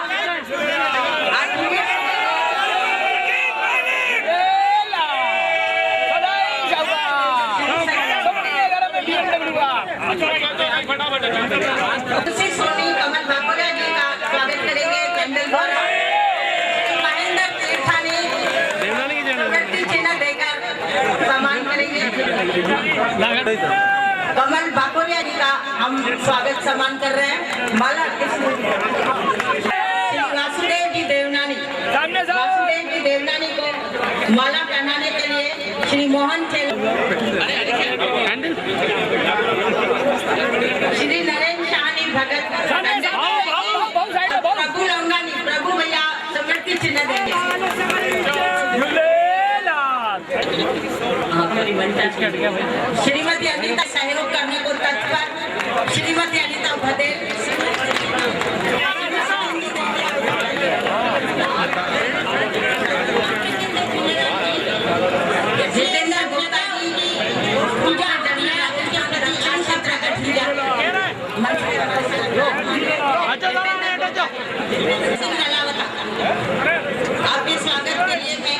सोनी कमल बापुरिया जी का स्वागत करेंगे। पेंडल द्वारा महेंद्र तीर्थानी प्रगति चिन्ह देकर सम्मान करेंगे। कमल बापुरिया जी का हम स्वागत सम्मान कर रहे हैं। माला वासुदेव जी देवनानी को माला पहनाने के लिए श्री मोहन चेल श्री नरेंद्र शाहनी भगत प्रभु लंगानी प्रभु भैया समृद्धि चिन्ह देंगे। श्रीमती अनिता सहयोग करने को तत्पर श्रीमती अनिता भदेल जितेंद्र गुप्ता जी पूजा आपके स्वागत के लिए मैं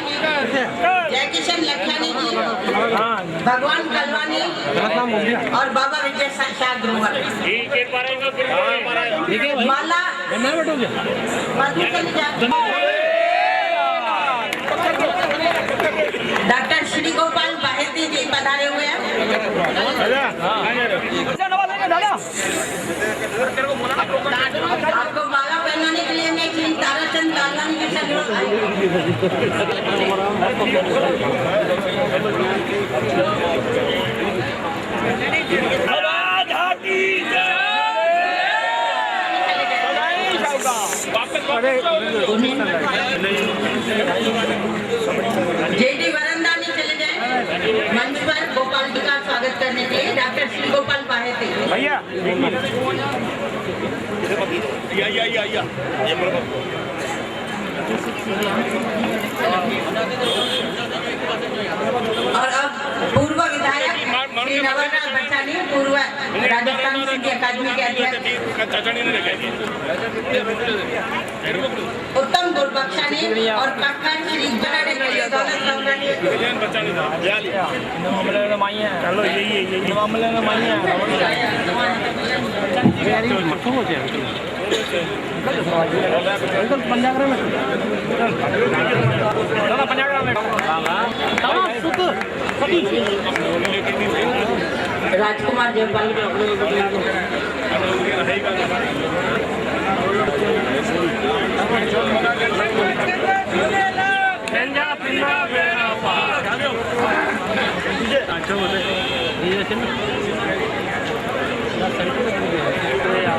जयकिशन लखियानी जी भगवान कलवानी और बाबा विजय शाह ग्रोवर माला डॉक्टर श्री गोपाल बाहेती जी पधारे हुए हैं। आपको माला पहनाने के लिए मैं श्री ताराचंद लालवानी के सहयोग जेडी वरंदानी चले जाए मंच पर गोपाल जी का स्वागत करने के लिए डॉक्टर श्री गोपाल बाहेती भैया और अब पूर्व विधायक श्री नवलनाथ बच्चानी पूर्व राजस्थान सिंधी अकादमी के अध्यक्ष उत्तम गुरबख्शानी और कक्कर श्री बनाने के लिए दौलत चलो यही मामले में माइया पंजाब में राजकुमार जयपाल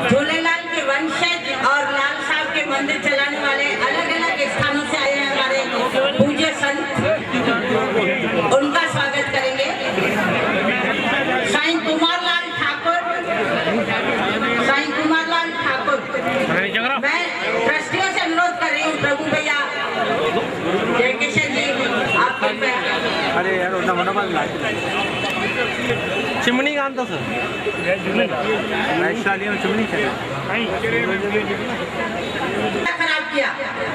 झूलेलाल के वंशज और लाल साहब के मंदिर चलाने वाले अलग अलग स्थानों से आए हैं हमारे पूज्य संत, उनका स्वागत करेंगे। साईं कुमारलाल ठाकुर, साईं कुमारलाल ठाकुर, मैं ट्रस्टियों से अनुरोध कर रही हूँ, प्रभु भैया जयकिशन जी आपके अरे यार चिमनी का अंत सर चिमनी खराब किया।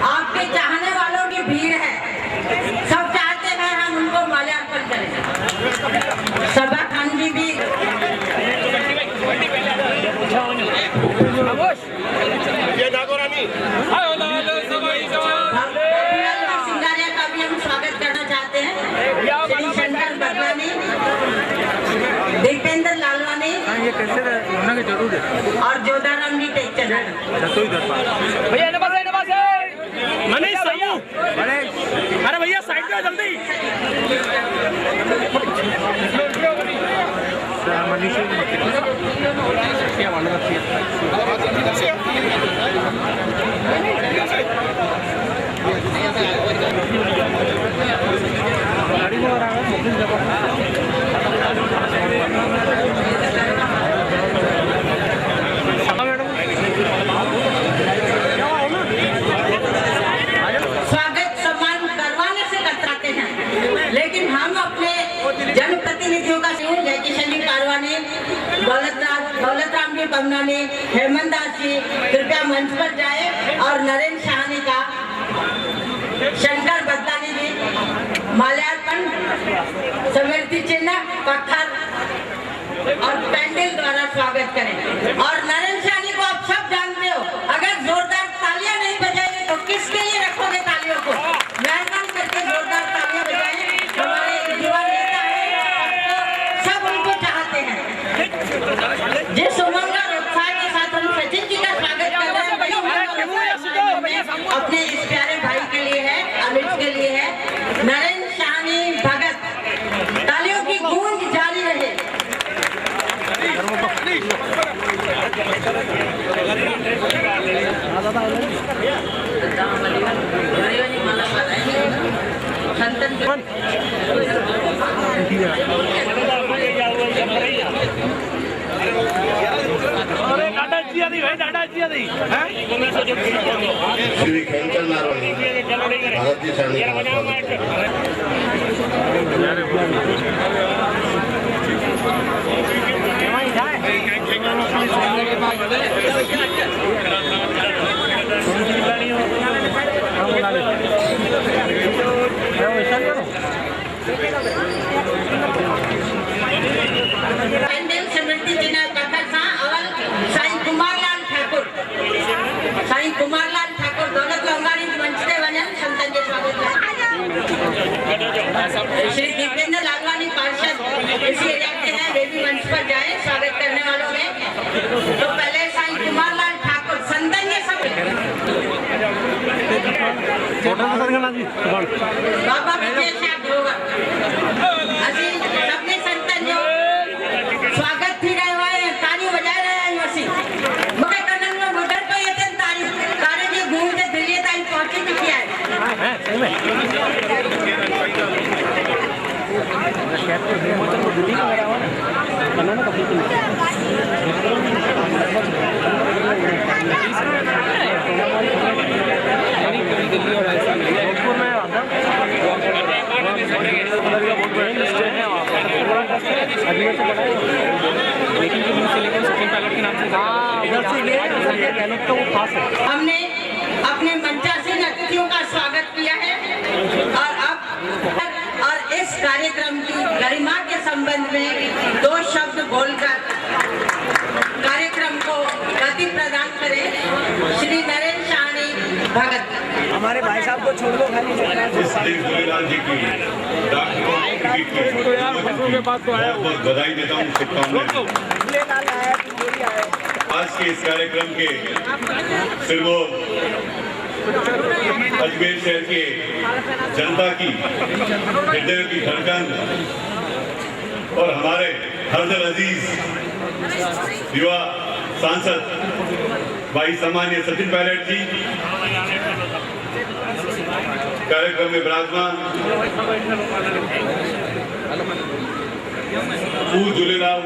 आपके चाहने वालों की भीड़ है, सब चाहते हैं हम उनको माल्यार्पण करें। सभा खान जी भी सिंगारिया का भी हम स्वागत करना चाहते हैं। श्री शंकर बदलानी, दीपेंद्र लालवानी और जोधाराम जी टेक्चर। मनीष समूह, अरे भैया साइड में जल्दी। लेकिन हम अपने जनप्रतिनिधियों का जयकिशन जी कारवानी, दौलतराम जी बमनानी, हेमंत दास जी कृपया मंच पर जाए और नरेंद्र शाहनी का, शंकर बदलानी जी माल्यार्पण, स्मृति चिन्ह, पत्थर और पैंडल द्वारा स्वागत करें। और नरेंद्र शाहनी को आप सब जानते हो, अगर जोरदार तालियां नहीं बजाएंगे तो किसके लिए रखोगे तालियों को? मेहरबान करके जोरदार तालियां बजाएं। हमारे युवा नेता हैं, सब उनको चाहते हैं। जिस उमंग और उत्साह के साथ हम सचिन जी का स्वागत कर रहे हैं, अपने इस प्यारे भाई के लिए है, अमित के लिए है। नरेंद्र शाहनी भगत, तालियों की गूंज जारी रहे। श्री खेमचंद नारवणी भारतीय सैनिक स्मृति चिन्ह साईं कुमारलाल ठाकुर, साईं कुमारलाल ठाकुर दौलत लंगारी मंच से वजन संतन के स्वागत है। श्री दीपेंद्र लालवानी पार्षद इसी एरिया के हैं, वे भी मंच पर जाए स्वागत करने वालों में। तो पहले साईं कुमारलाल ठाकुर संतन के सब बाबा विजय साहब होगा अभी सबने संतन जो स्वागत थी रहे हुए ताली बजा रहे हैं वसी मगर कनन में मगर तो ये ताली तारे जी घूम के दिल्ली तक पहुंची चुकी है। हमने अपने मंचासीन अतिथियों का स्वागत किया है और इस कार्यक्रम की गरिमा के संबंध में दो शब्द बोलकर कार्यक्रम को गति प्रदान करें श्री नरेंद्र शाहनी भगत। हमारे भाई साहब को छोड़ दो खाली। इस दिन झूलेलाल जी की बहुत बहुत बधाई देता हूँ, शुभकामनाएं। आज के इस कार्यक्रम के सिरमौर अजमेर शहर के जनता की हृदय की धड़कन और हमारे हरदर अजीज युवा सांसद भाई सम्मानीय सचिन पायलट जी कार्यक्रम में विराजमान, पूर्व झूलेलाल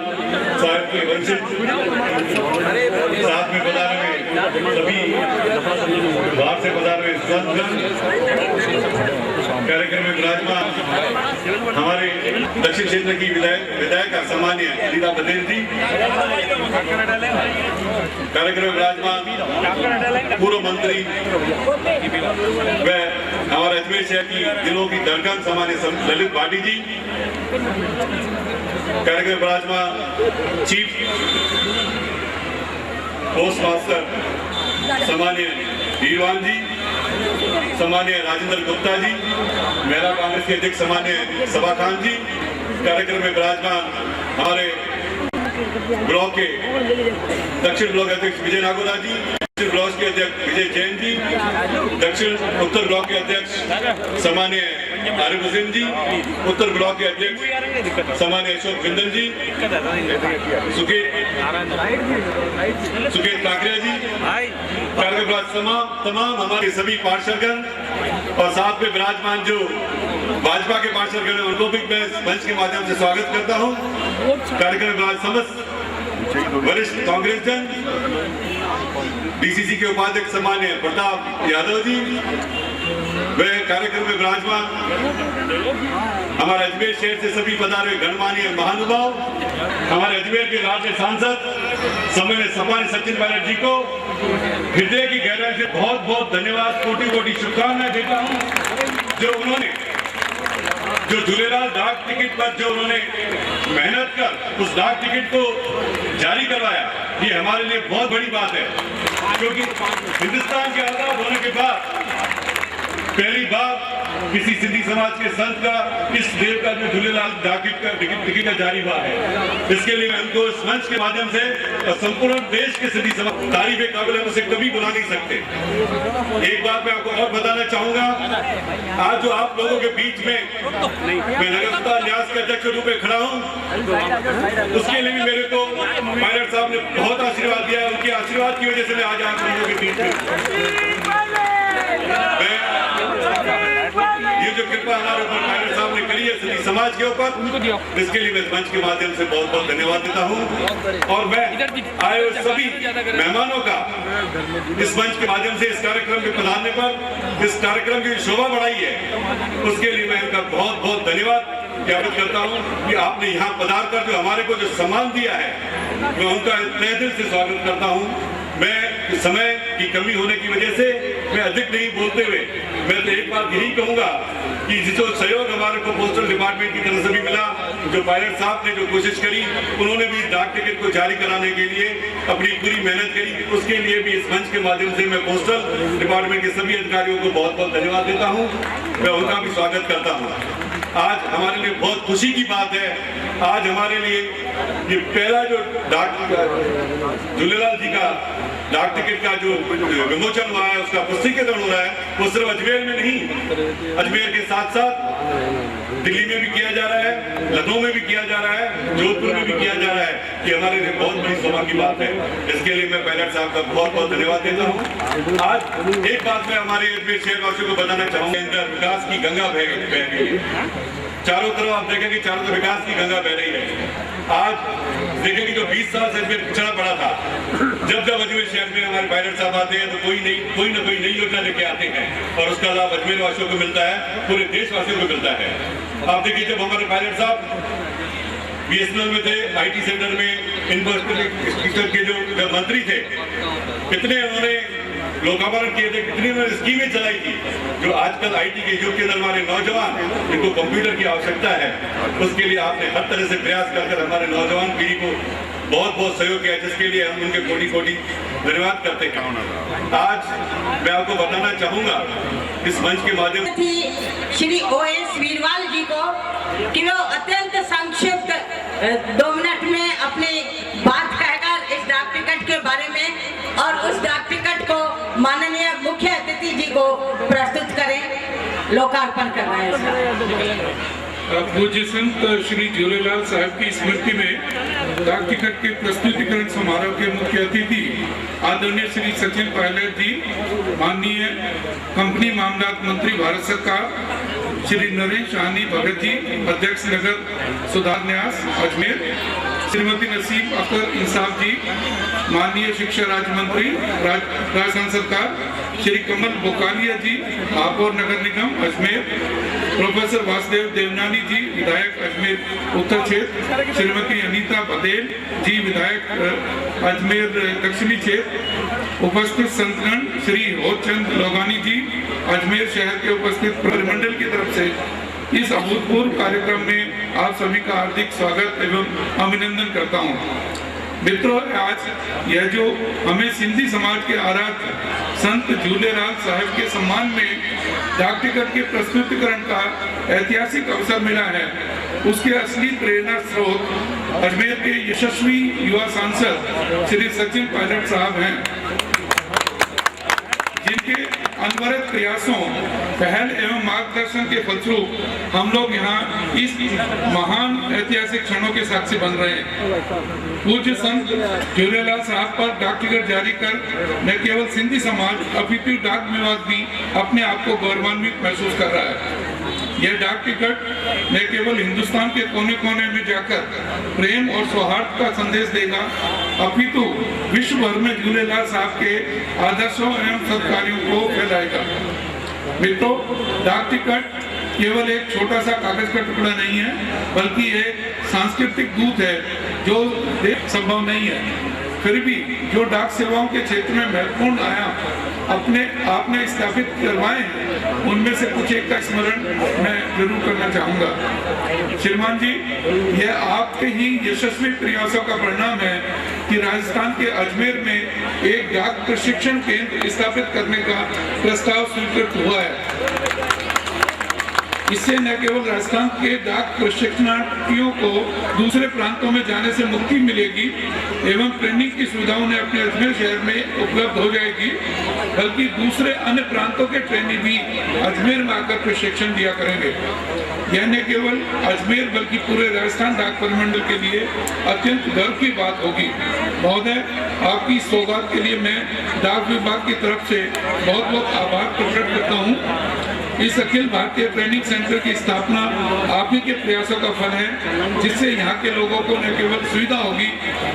साहब के वंशित साथ में पधारे हुए सभी बाहर से पधारे हुए संतगण, कार्यक्रम में विराजमान हमारे दक्षिण क्षेत्र की विधायिका सम्मानीय रीता पटेल जी, कार्यक्रम में विराजमान पूर्व मंत्री व हमारे अजमेर शहर की दिलों की धड़कन सम्मानीय ललित भाटी जी, कार्यक्रम में विराजमान चीफ पोस्ट मास्टर सम्मानीय हीरवान जी, सम्मानीय राजेंद्र गुप्ता जी, महिला कांग्रेस के अध्यक्ष सम्मानीय सबा खान जी, कार्यक्रम में विराजमान हमारे ब्लॉक के दक्षिण ब्लॉक अध्यक्ष विजय नागोदा जी, दक्षिण ब्लॉक के अध्यक्ष विजय जैन जी, दक्षिण उत्तर ब्लॉक के अध्यक्ष सम्मानीय आरिफ हुसैन जी, उत्तर ब्लॉक के अध्यक्ष सम्मानीय अशोक बिंदल जी, सुकेत काकरिया जी, कार्यक्रम तमाम हमारे सभी पार्षदगण और साथ में विराजमान जो भाजपा के पार्षदगण हैं उनको भी मैं मंच के माध्यम से स्वागत करता हूं। कार्यक्रम में समस्त वरिष्ठ कांग्रेस जन, डीसीसी के उपाध्यक्ष सम्मानीय प्रताप यादव जी, वे कार्यक्रम में विराजमान हमारे अजमेर शहर से सभी पधारे गणमान्य महानुभाव, हमारे अजमेर के राज्य सांसद सम्मानीय सपानी सचिन पायलट जी को हृदय की गहराई से बहुत बहुत धन्यवाद, कोटि कोटि शुभकामनाएं देता हूं। जो उन्होंने जो झूलेलाल डाक टिकट पर जो उन्होंने मेहनत कर उस डाक टिकट को जारी करवाया, ये हमारे लिए बहुत बड़ी बात है, क्योंकि हिंदुस्तान के आजाद होने के बाद पहली बार किसी सिंधी समाज के संत का इस देव का जो झूलेलाल डाक टिकट का जारी हुआ है, इसके लिए मैं उनको इस मंच के माध्यम से और संपूर्ण देश के सिंधी समाज तारीफ काबिल है, उसे कभी बुला नहीं सकते। एक बात मैं आपको और बताना चाहूंगा, आज जो आप लोगों के बीच में मैं नगरसभा न्यास के अध्यक्ष के रूप में खड़ा हूँ, उसके लिए भी मेरे को पायलट साहब ने बहुत आशीर्वाद दिया, उनके आशीर्वाद की वजह से मैं आज आप लोगों के बीच में ये जो कृपा हमारे ऊपर पायलट साहब ने करी है सभी समाज के ऊपर, इसके लिए मैं मंच के माध्यम से बहुत बहुत धन्यवाद देता हूं। और मैं आए हुए सभी मेहमानों का इस मंच के माध्यम से इस कार्यक्रम में पधारने पर इस कार्यक्रम की शोभा बढ़ाई है, उसके लिए मैं उनका बहुत बहुत धन्यवाद ज्ञापित करता हूं कि आपने यहाँ पधार कर जो हमारे को जो सम्मान दिया है, मैं उनका तहे दिल से स्वागत करता हूँ। मैं समय की कमी होने की वजह से मैं अधिक नहीं बोलते हुए मैं तो एक बात यही कहूंगा कि जो सहयोग हमारे को पोस्टल डिपार्टमेंट की तरफ से भी मिला, जो पायलट साहब ने जो कोशिश करी, उन्होंने भी डाक टिकट को जारी कराने के लिए अपनी पूरी मेहनत करी, उसके लिए भी इस मंच के माध्यम से मैं पोस्टल डिपार्टमेंट के सभी अधिकारियों को बहुत बहुत धन्यवाद देता हूँ, मैं उनका भी स्वागत करता हूँ। आज हमारे लिए बहुत खुशी की बात है, आज हमारे लिए ये पहला जो झूलेलाल जी का डाक टिकट का जो विमोचन हुआ है, उसका पुस्तिकरण हो रहा है, वो सिर्फ अजमेर में नहीं, अजमेर के साथ साथ दिल्ली में भी किया जा रहा है, लखनऊ में भी किया जा रहा है, जोधपुर में भी किया जा रहा है। ये हमारे लिए बहुत बड़ी शोभा की बात है, इसके लिए मैं पायलट साहब का बहुत बहुत धन्यवाद देता हूँ। आज एक बात मैं हमारे अजमेर शहरवासियों को बताना चाहूंगा, विकास की गंगा बह रही है, चारों तरफ आप देखेंगे, चारों तरफ विकास की गंगा बह रही है। आज देखेंगे जो 20 साल से अजमेर पिछड़ा पड़ा था, जब जब अजमेर शहर में हमारे पायलट साहब आते हैं तो कोई ना कोई नई योजना लेके आते हैं और उसका लाभ अजमेर वासियों को मिलता है, पूरे देशवासियों को मिलता है। आप देखिए जब हमारे पायलट साहब बीएसएनएल में थे, आईटी सेक्टर में इंफ्रास्ट्रक्चर के जो मंत्री थे, कितने उन्होंने लोकार्पण किए थे, कितनी उन्होंने स्कीमें चलाई थी, जो आजकल आईटी के युग के अंदर हमारे नौजवान जिनको कंप्यूटर की आवश्यकता है, उसके लिए आपने हर तरह से प्रयास कर हमारे नौजवान पीढ़ी को बहुत बहुत सहयोग किया, जिसके लिए हम उनके कोटि कोटि धन्यवाद करते हैं। आज मैं आपको बताना चाहूंगा इस मंच के माध्यम से थी श्री OS वीरवाल जी को कि वो अत्यंत संक्षिप्त 2 मिनट में अपनी बात कहकर इस डाक टिकट के बारे में और उस डाक टिकट को माननीय मुख्य अतिथि जी को प्रस्तुत करें, लोकार्पण कर रहे हैं। पूज्य संत श्री झूलेलाल साहब की स्मृति में डाक टिकट के प्रस्तुतिकरण समारोह के मुख्य अतिथि आदरणीय श्री सचिन पायलट जी, माननीय कंपनी मामलात मंत्री भारत सरकार श्री नरेश शाहनी भगत जी, अध्यक्ष नगर सुधार न्यास अजमेर, श्रीमती नसीम अख्तर इंसाफ जी, माननीय शिक्षा राज्य मंत्री राजस्थान सरकार श्री कमल बोकालिया जी, महापौर नगर निगम अजमेर, प्रोफेसर वासुदेव देवनानी जी, विधायक अजमेर उत्तर क्षेत्र, श्रीमती अनीता पटेल जी, विधायक अजमेर दक्षिणी क्षेत्र, उपस्थित संतगण श्री होचंद लोगानी जी, अजमेर शहर के उपस्थित परिमंडल की तरफ से इस अभूतपूर्व कार्यक्रम में आप सभी का हार्दिक स्वागत एवं अभिनंदन करता हूँ। मित्रों, आज यह जो हमें सिंधी समाज के आराध्य संत झूलेलाल साहब के सम्मान में डाक टिकट के प्रस्तुतिकरण का ऐतिहासिक अवसर मिला है, उसके असली प्रेरणा स्रोत अजमेर के यशस्वी युवा सांसद श्री सचिन पायलट साहब हैं, जिनके अनवरत प्रयासों, पहल एवं मार्गदर्शन के फलस्वरूप हम लोग यहाँ इस महान ऐतिहासिक क्षणों के साक्षी बन रहे हैं। पूज्य संत झूलेलाल साहब पर डाक टिकट जारी कर न केवल सिंधी समाज अपितु डाक विभाग भी अपने आप को गौरवान्वित महसूस कर रहा है। यह डाक टिकट न केवल हिंदुस्तान के कोने कोने में जाकर प्रेम और सौहार्द का संदेश देगा, अपितु विश्व भर में झूलेलाल साहब के आदर्शों एवं सत्कार्यों को फैलाएगा। मित्रों, डाक टिकट केवल एक छोटा सा कागज का टुकड़ा नहीं है, बल्कि एक सांस्कृतिक दूत है जो संभव नहीं है। फिर भी जो डाक सेवाओं के क्षेत्र में महत्वपूर्ण आयाम अपने आपने स्थापित करवाए हैं, उनमें से कुछ एक का स्मरण मैं जरूर करना चाहूंगा। श्रीमान जी, यह आपके ही यशस्वी प्रयासों का परिणाम है कि राजस्थान के अजमेर में एक डाक प्रशिक्षण केंद्र स्थापित करने का प्रस्ताव स्वीकृत हुआ है। इससे न केवल राजस्थान के डाक प्रशिक्षणार्थियों को दूसरे प्रांतों में जाने से मुक्ति मिलेगी एवं ट्रेनिंग की सुविधा उन्हें अपने अजमेर शहर में उपलब्ध हो जाएगी, बल्कि दूसरे अन्य प्रांतों के ट्रेनी भी अजमेर में आकर प्रशिक्षण दिया करेंगे। यह न केवल अजमेर बल्कि पूरे राजस्थान डाक परिमंडल के लिए अत्यंत गर्व की बात होगी। महोदय, आपकी सौगात के लिए मैं डाक विभाग की तरफ से बहुत बहुत आभार प्रकट करता हूँ। इस अखिल भारतीय ट्रेनिंग सेंटर की स्थापना आप ही के प्रयासों का फल है, जिससे यहाँ के लोगों को न केवल सुविधा होगी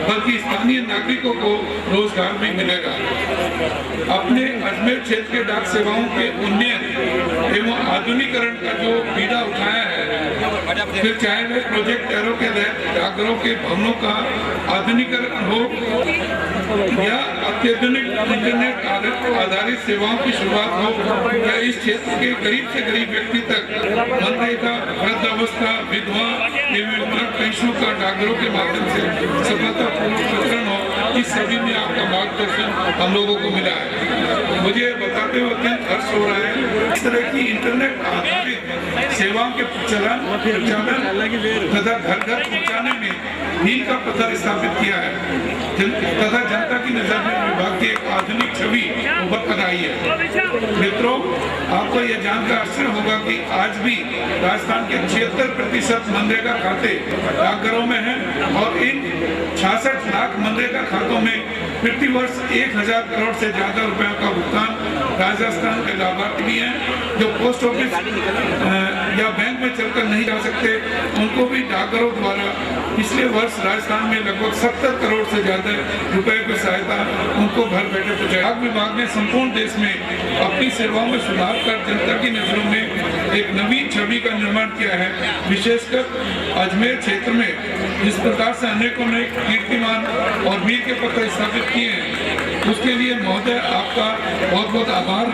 बल्कि स्थानीय नागरिकों को रोजगार भी मिलेगा। अपने अजमेर क्षेत्र के डाक सेवाओं के उन्नयन एवं आधुनिकीकरण का जो बीड़ा उठाया है, फिर चाहे वह प्रोजेक्ट एरो के तहत डाकघरों के भवनों का आधुनिकीकरण हो या अत्याधुनिक इंटरनेट आधारित सेवाओं की शुरुआत हो, या इस क्षेत्र के गरीब से गरीब व्यक्ति तक मनरेगा, वृद्धावस्था, विधवा एवं पेंशनों का डाकघरों के माध्यम से सफलतापूर्वक वितरण हो, इस सभी में आपका मार्गदर्शन हम लोगों को मिला है। मुझे बताते हुए अत्यंत हर्ष हो रहा है। इस तरह की इंटरनेट आधारित सेवाओं के प्रचालन तथा घर घर पहुँचाने में मील का पत्थर स्थापित किया है तथा जनता की नजर में विभाग की एक आधुनिक छवि उभर कर आई है। मित्रों, आपको यह जानकर आश्चर्य होगा कि आज भी राजस्थान के 76% मनरेगा खाते डाकघरों में हैं और इन 66 लाख मनरेगा खातों में प्रति वर्ष 1000 करोड़ से ज्यादा रुपयों का भुगतान राजस्थान के लाभार्थी भी हैं, जो पोस्ट ऑफिस या बैंक में चलकर नहीं जा सकते, उनको भी डाकघरों द्वारा पिछले वर्ष राजस्थान में लगभग 70 करोड़ से ज्यादा रुपए की सहायता उनको घर बैठे पहुंचाई। डाक विभाग ने संपूर्ण देश में अपनी सेवाओं में सुधार कर जनता की नजरों में एक नवीन छवि का निर्माण किया है। विशेषकर अजमेर क्षेत्र में जिस प्रकार से अनेकों ने कीर्तिमान और वीर के पत्र स्थापित किए हैं, उसके लिए महोदय आपका बहुत बहुत आभार।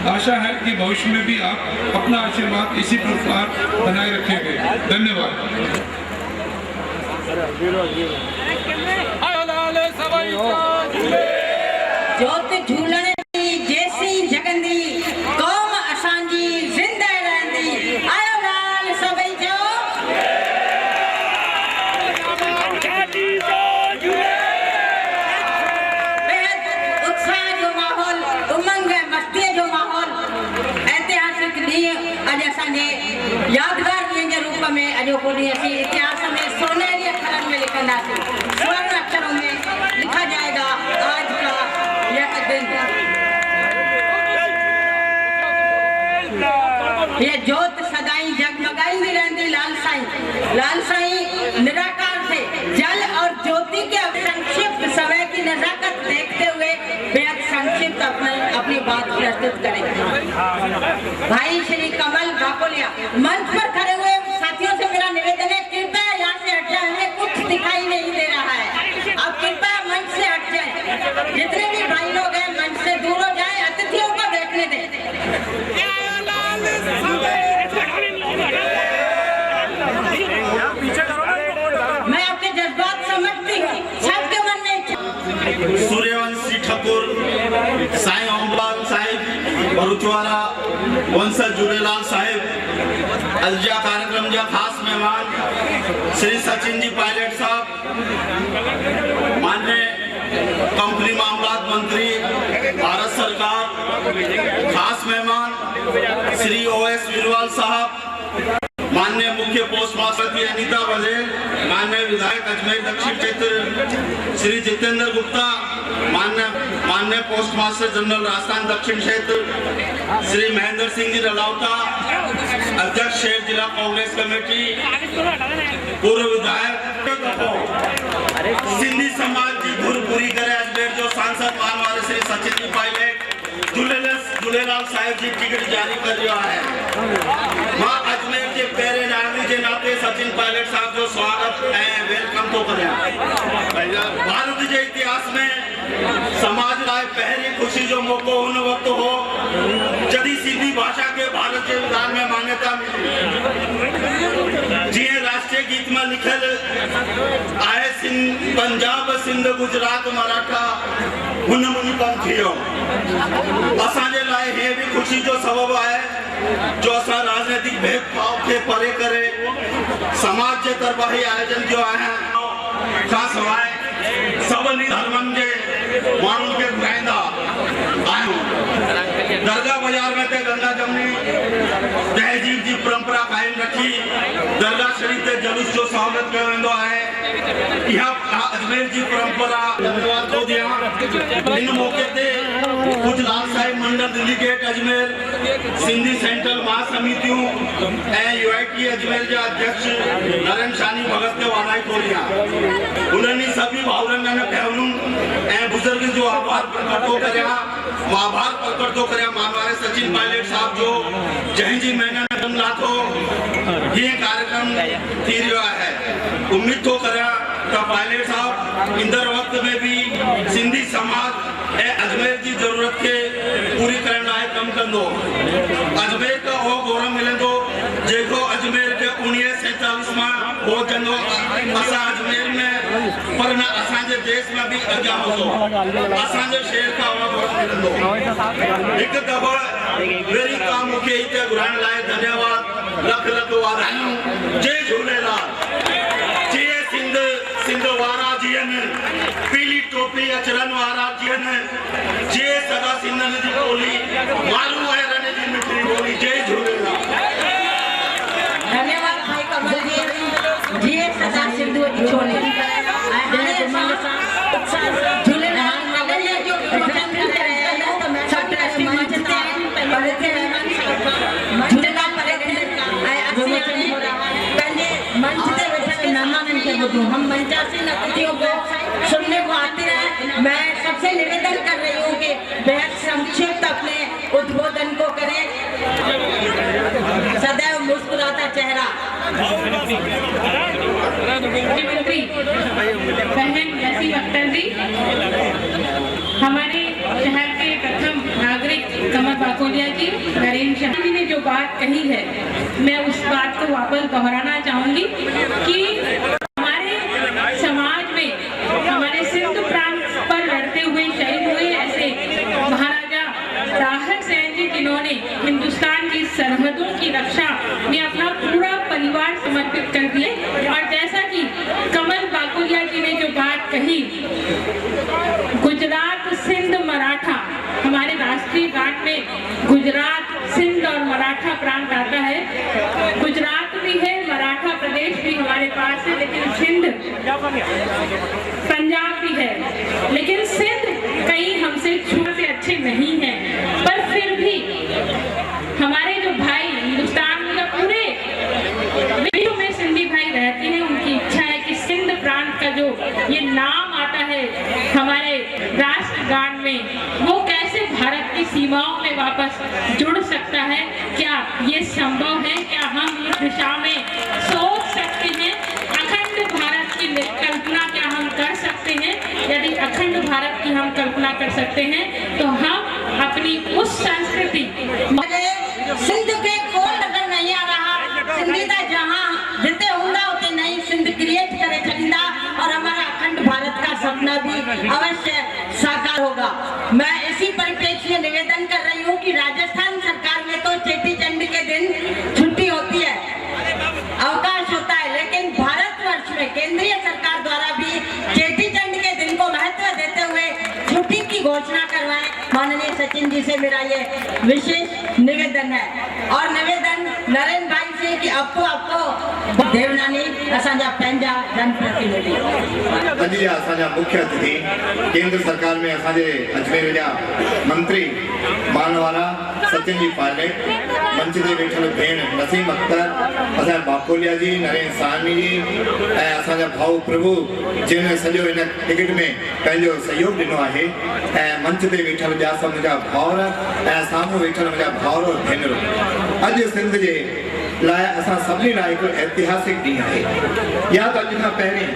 आशा है कि भविष्य में भी आप अपना आशीर्वाद इसी प्रकार बनाए रखेंगे। धन्यवाद। जोत झूलण जैसी जगंदी कौम असांजी जिंदा रहंदी। आयो लाल सभई जो बेहद उत्साह जो माहौल, उमंग मस्ती जो माहौल, ऐतिहासिक ॾींहुं अॼु असांजे यादगार ॾींहं जे रूप में अॼोको ॾींहुं असीं इतिहास में सोनेरी अक्षरनि में लिखंदासीं। स्वर्ण अक्षरों में लिखा जाएगा आज का यह दिन। ये जोत सदाई जगमगाईंदी रहंदी। लाल साईं निराकार थे। जल और ज्योति के संक्षिप्त समय की नजाकत देखते हुए बेहद संक्षिप्त अपनी बात प्रस्तुत करेंगे। भाई श्री कमल बाकोलिया मंच पर खड़े हुए साथियों से मेरा निवेदन है, कृपया यहाँ से हट जाए, हमें कुछ दिखाई नहीं दे रहा है। आप कृपया मंच से हट जाए। जितने भी भाई लोग हैं मंच से दूर हो जाए, अतिथियों को बैठने दें। मैं आपके जज्बात समझती हूँ, सबके मन में सूर्यवंशी ठाकुर, साईं ओमलाल साहिब भरूचवाला, वंशज झूलेलाल साहिब, अजा कार्यक्रम जा खास मेहमान श्री सचिन जी पायलट साहब, माननीय कंपनी मामलात मंत्री भारत सरकार, खास मेहमान श्री OS वीरवाल साहब, माननीय मुख्य पोस्ट मास्टर अनीता बघेल, माननीय विधायक अजमेर दक्षिण क्षेत्र श्री जितेंद्र गुप्ता, माननीय पोस्ट मास्टर जनरल राजस्थान दक्षिण क्षेत्र श्री महेंद्र सिंह जी रलावता, अध्यक्ष शहर जिला कांग्रेस कमेटी, पूर्व विधायक सिंधी समाज की धुर पूरी करे अजमेर जो सांसद मानवारे श्री सचिन जी पायलट झूलेलाल साहिब जी टिकट जारी कर रहा है। मां अजमेर के पहरे नागरिक के नाते सचिन पायलट साहब जो स्वागत है वेलकम तो कर भारत के इतिहास में समाज लाए पहली खुशी जो मौको उन वक्त हो जदी सिंधी भाषा के भारत के विधान में मान्यता मिली। जी राष्ट्रीय गीत में लिखल आए पंजाब सिंध गुजरात मराठा हुन मुनि पंथियो असांजे लाए हे भी खुशी जो सबब है जो असा राजनीतिक भेदभाव के परे करे समाज के तरफा ही आयोजन जो है का सवाए सभी धर्मन के मानू के घुराइंदा आयो। दरगाह बाजार में ते गंगा जमनी तहजीब जी परंपरा कायम रखी। दरगाह शरीफ ते जुलूस जो स्वागत कयो वेंदो आहे। यहाँ अजमेर जी परंपरा धन्यवाद दो दिया। इन मौके ते कुछ लाल साहिब मंडल दिल्ली गेट अजमेर सिंधी सेंट्रल महासमितियों UIT अजमेर जा अध्यक्ष नरेंद्र शानी भगत के वालाई खोलिया। उन्होंने सभी भावरन ने पहलू बुजुर्ग जो आभार प्रकट तो करया आभार प्रकट तो करया मानवारे सचिन पायलट साहब जो जय जी महीना में लाथो ये कार्यक्रम थी रहा है। उम्मीद तो करया का पायलट साहब इंदर वक्त में भी सिंधी समाज अजमेर की जरूरत के पूरी करने लाए कम कंदो। अजमेर का हो गौरव मिलेंदो जेको अजमेर के 1947 में हो जंदो असा अजमेर में पर ना असांजे देश में भी अॻियां होतो असांजे शहर का हो गौरव मिलेंदो। एक दफा वेरी काम के इते घुराइण लाइ धन्यवाद लख लख वाधायूं। जय झूलेलाल। जय सिंध वारा जियन पीली टोपी अचरन वारा जियन जे सदा सिंधन जी बोली मालूम है रने जी मिठड़ी बोली। जय झूलेलाल। धन्यवाद भाई कमल जी। जी सदा सिंधु जी बोली झूलेलाल नगरिया जो वचन कर रहे हैं तो मैं सब ट्रस्टी मंच से बड़े मेहमान साहब झूलेलाल परे आए अक्सर हो रहा है पहले मंच से बैठे मेहमानन के बुद्धू हम मंचासी अतिथियों को सुनने को आते हैं। मैं सबसे निवेदन कर रही हूँ कि बेहद संक्षिप्त अपने उद्बोधन को करें। सदैव मुस्कुराता चेहरा। मंत्री बहन वसीम अख्तर जी, हमारे शहर के प्रथम नागरिक कमल बाकोलिया जी, नरेंद्र शाह जी ने जो बात कही है मैं उस बात को वापस दोहराना चाहूंगी कि हमारे समाज में हमारे सिंध प्रांत पर लड़ते हुए शहीद हुए ऐसे सेन जी जिन्होंने हिंदुस्तान की सरहदों की रक्षा में अपना पूरा परिवार समर्पित कर दिए। और जैसा कि कमल बाकोलिया जी ने जो बात कही, गुजरात सिंध मराठा, हमारे राष्ट्रीय गान में गुजरात सिंध और मराठा प्रांत आता है। गुजरात भी है, मराठा प्रदेश भी हमारे पास है, लेकिन सिंध पंजाब भी है, लेकिन सिंध कहीं हमसे छूट से अच्छे नहीं हैं। पर फिर भी हमारे जो भाई हिंदुस्तान में पूरे विश्व में सिंधी भाई रहते हैं, उनकी इच्छा है कि सिंध प्रांत का जो ये नाम आता है हमारे राष्ट्रगान में, वो कैसे भारत की सीमाओं में वापस जुड़ सकता है। क्या ये संभव है? क्या हम इस दिशा में सोच सकते हैं? अखंड भारत की कल्पना क्या हम कर सकते हैं? यदि अखंड भारत की हम कल्पना कर सकते हैं तो हम अपनी उस संस्कृति सिंध के कोई नजर नहीं आ रहा, सिंधी का जहाँ जिते होंगे उते नई सिंध क्रिएट करे छींदा और हमारा अखंड भारत का सपना भी अवश्य साकार होगा। मैं इसी परिप्रेक्ष्य में निवेदन कर रही हूँ कि राजस्थान सरकार में तो चेटी चंड के दिन छुट्टी होती है, अवकाश होता है, लेकिन भारतवर्ष में केंद्रीय सरकार द्वारा भी चेटी चंड के दिन को महत्व देते हुए छुट्टी की घोषणा करवाएं। माननीय सचिन जी से मेरा ये विशेष निवेदन है। और निवेदन नरेंद्र भाई से कि आपको देवनानी असांजा पंहिंजा जनप्रतिनिधि अॼु जा असांजा मुख्य अतिथि केंद्र सरकार में असांजे अजमेर जा मंत्री मानवाला सचिन जी पायलट, मंच ते वेठल भेण नसीम अख्तर, असांजा बाकोलिया जी, नरेंद्र साहनी जी ऐं असांजा भाऊ प्रभु जिन सॼो हिन टिकट में पंहिंजो सहयोग ॾिनो आहे, ऐं मंच ते वेठल ॿिया सभु मुंहिंजा भाउर ऐं साम्हूं वेठल मुंहिंजा भाउर और भेनरूं। अॼु सिंध जे लाइ असां सभिनी लाइ हिकु ऐतिहासिक ॾींहुं आहे। या त अॼु खां पहिरीं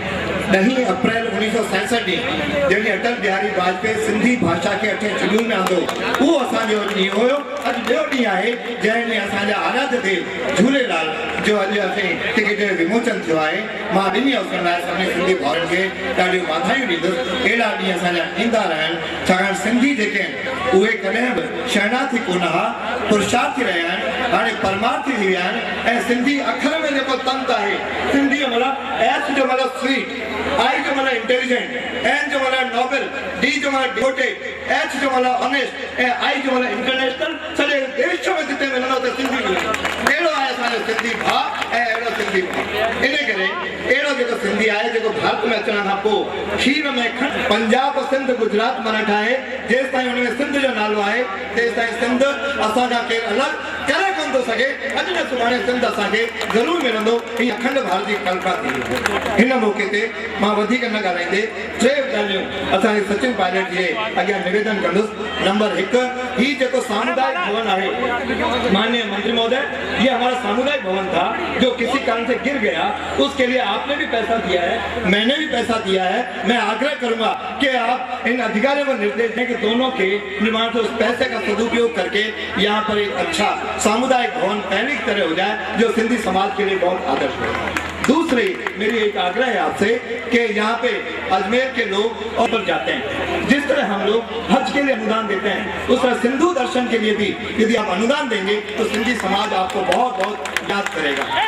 10 अप्रैल 1967 ॾींहुं जॾहिं अटल बिहारी वाजपेयी सिंधी भाषा खे 8 शेड्यूल में आंदो, उहो असांजो ॾींहुं हुयो। अॼु ॿियो ॾींहुं आहे जंहिं ॾींहुं असांजा आराध्य देव झूलेलाल जो अॼु असीं टिकट विमोचन थियो आहे। मां ॿिन्ही अवसरनि लाइ सभिनी सिंधी भाउरनि खे ॾाढियूं वाधायूं ॾींदुसि। अहिड़ा ॾींहं असांजा ईंदा रहनि, छाकाणि सिंधी जेके आहिनि उहे कॾहिं बि शरणार्थी कोन हुआ, पुरुषार्थी रहिया आहिनि, हाणे परमार्थी थी विया आहिनि। ऐं सिंधी अखर में जेको तंत आहे, सिंधी मतिलबु एस जो मतिलबु स्वीट, आई जो मतलब इंटेलिजेंट, एन जो मतलब नोबल, डी जो मतलब डिवोटेड, एच जो मतलब ऑनेस्ट ऐं आई जो मतलब इंटरनेशनल। सॼे देश में जिते मिलंदो त सिंधी मिलंदो। अहिड़ो आहे असांजो सिंधी भाउ ऐं अहिड़ो सिंधी भाउ। इन करे अहिड़ो जेको सिंधी आहे जेको भारत में अचण खां पोइ खीर में खंड, पंजाब सिंध गुजरात मराठा आहे, जेसि ताईं हुन में सिंध जो नालो आहे तेसि ताईं सिंध असांखां केरु अलॻि करे कोन थो सघे। अॼु न सुभाणे सिंध असांखे ज़रूरु मिलंदो। हीअ अखंड भारत जी कल्पना थी। हिन मौके ते मां वधीक न ॻाल्हाईंदे 3 ॻाल्हियूं असांजे सचिन पायलट जे अॻियां निवेदन कंदुसि। नंबर 1, ही जेको सामुदायिक भवन आहे, माननीय मंत्री महोदय, ये हमारा सामुदायिक भवन था जो किसी कारण से गिर गया, उसके लिए आपने भी पैसा दिया है, मैंने भी पैसा दिया है। मैं आग्रह करूंगा कि आप इन अधिकारियों को निर्देश दें कि दोनों के निर्माण से उस पैसे का सदुपयोग करके यहाँ पर एक अच्छा सामुदायिक भवन पहले की तरह हो जाए जो सिंधी समाज के लिए बहुत आदर्श हो। दूसरी मेरी एक आग्रह है आपसे कि यहाँ पे अजमेर के लोग और जाते हैं, जिस तरह हम लोग हज के लिए अनुदान देते हैं, उस तरह सिंधु दर्शन के लिए भी यदि आप अनुदान देंगे तो सिंधी समाज आपको बहुत बहुत याद करेगा।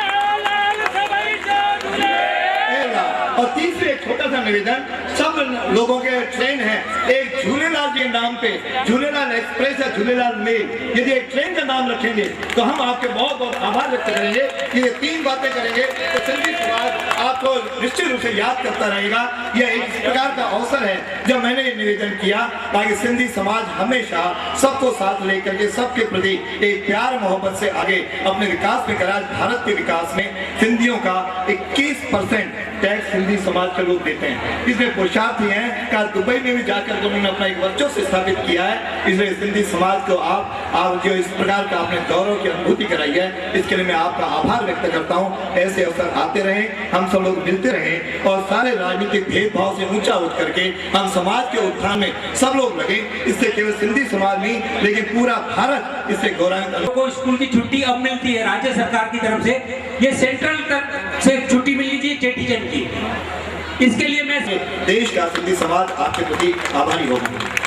और तीसरे एक छोटा सा निवेदन, सब लोगों के ट्रेन है, एक झूलेलाल जी के नाम पे झूलेलाल एक्सप्रेस या झूलेलाल मेल, यदि एक ट्रेन का नाम रखेंगे तो हम आपके बहुत बहुत आभार व्यक्त करेंगे। ये 3 बातें करेंगे तो सिंधी समाज आपको निश्चित रूप से याद करता रहेगा। यह एक प्रकार का अवसर है जब मैंने ये निवेदन किया ताकि सिंधी समाज हमेशा सबको साथ लेकर के सबके प्रति एक प्यार मोहब्बत से आगे अपने विकास में करा। भारत के विकास में सिंधियों का 21% टैक्स सिंधी समाज के लोग देते हैं। इसमें पुरुषार्थी हैं का दुबई में भी जाकर उन्होंने अपना एक वर्चस्व स्थापित किया है। इसलिए सिंधी समाज को आप जो इस प्रकार का आपने गौरव की अनुभूति कराई है, इसके लिए मैं आपका आभार व्यक्त करता हूँ। ऐसे अवसर आते रहे, हम सब लोग मिलते रहे और सारे राजनीतिक भेदभाव से ऊंचा उठ करके हम समाज के उत्थान में सब लोग लगे। इससे केवल सिंधी समाज नहीं लेकिन पूरा भारत इससे गौरवान्वित। को स्कूल की छुट्टी अब मिलती है राज्य सरकार की तरफ से, ये सेंट्रल तक से छुट्टी मिलनी चाहिए चेटी चंद की। इसके लिए मैं देश का सिंधी समाज आपके प्रति आभारी होगा।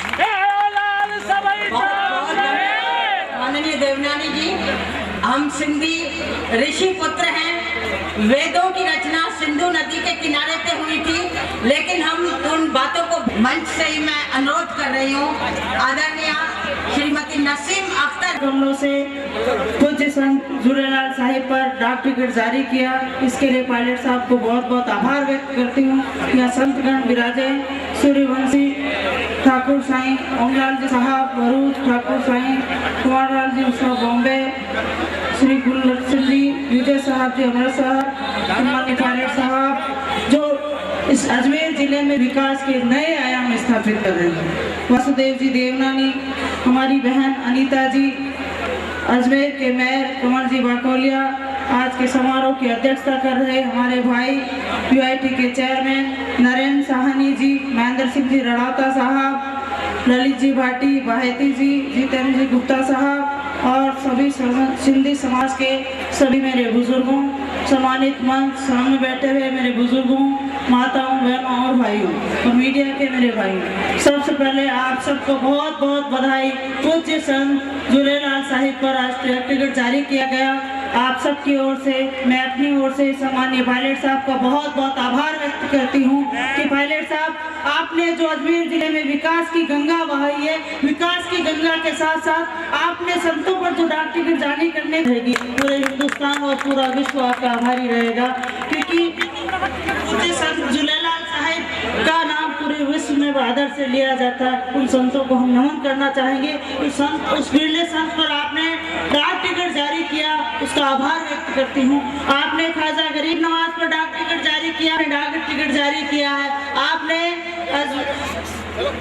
जी देवनानी जी, हम सिंधी ऋषि पुत्र हैं। वेदों की रचना सिंधु नदी के किनारे पे हुई थी, लेकिन हम उन बातों को मंच से ही मैं अनुरोध कर रही हूँ। आदरणीय श्रीमती नसीम अख्तर कमलों से पूज्य संत झूलेलाल साहिब पर डाक टिकट जारी किया, इसके लिए पायलट साहब को बहुत बहुत आभार व्यक्त करती हूँ। यहाँ संतगण विराजे, सूर्यवंशी ठाकुर साईं ओमलाल जी साहब भरूच, ठाकुर साईं कुमार लाल जी साहब बॉम्बे, श्री गुलरक्षण सिंह जी विजय साहब जी अमृतसर, सम्मानित पायलट साहब जो इस अजमेर जिले में विकास के नए आयाम स्थापित कर रहे हैं। वासुदेव जी देवनानी, हमारी बहन अनीता जी, अजमेर के मेयर कमल जी बाकोलिया, आज के समारोह की अध्यक्षता कर रहे हमारे भाई यूआईटी के चेयरमैन नरेंद्र साहनी जी, महेंद्र सिंह जी रड़ावता साहब, ललित जी भाटी, बाहेती जी, जितेंद्र जी गुप्ता साहब और सभी सिंधी समाज के सभी मेरे बुजुर्गों, सम्मानित मंच सामने बैठे हुए मेरे बुजुर्गों, माताओं, बहनों और भाइयों और मीडिया के मेरे भाइयों, सबसे पहले आप सबको बहुत बहुत बधाई। पूज्य संत झूलेलाल साहिब पर आज टिकट जारी किया गया। आप सबकी ओर से, मैं अपनी ओर से सम्मानीय पायलट साहब का बहुत बहुत आभार व्यक्त करती हूँ कि पायलट साहब आपने जो अजमेर जिले में विकास की गंगा बहाई है, विकास की गंगा के साथ साथ आपने संतों पर जो डाक टिकट जारी करने रहेगी, पूरे हिंदुस्तान और पूरा विश्व आपका आभारी रहेगा, क्योंकि पूज्य संत झूलेलाल साहिब का नाम पूरे विश्व में आदर से लिया जाता है। उन संतों को हम नमन करना चाहेंगे। उस बिरले संत पर आपने डाक टिकट जारी किया, उसका आभार व्यक्त करती हूँ। आपने ख्वाजा गरीब नवाज पर डाक टिकट जारी किया, डाक टिकट जारी किया है। आपने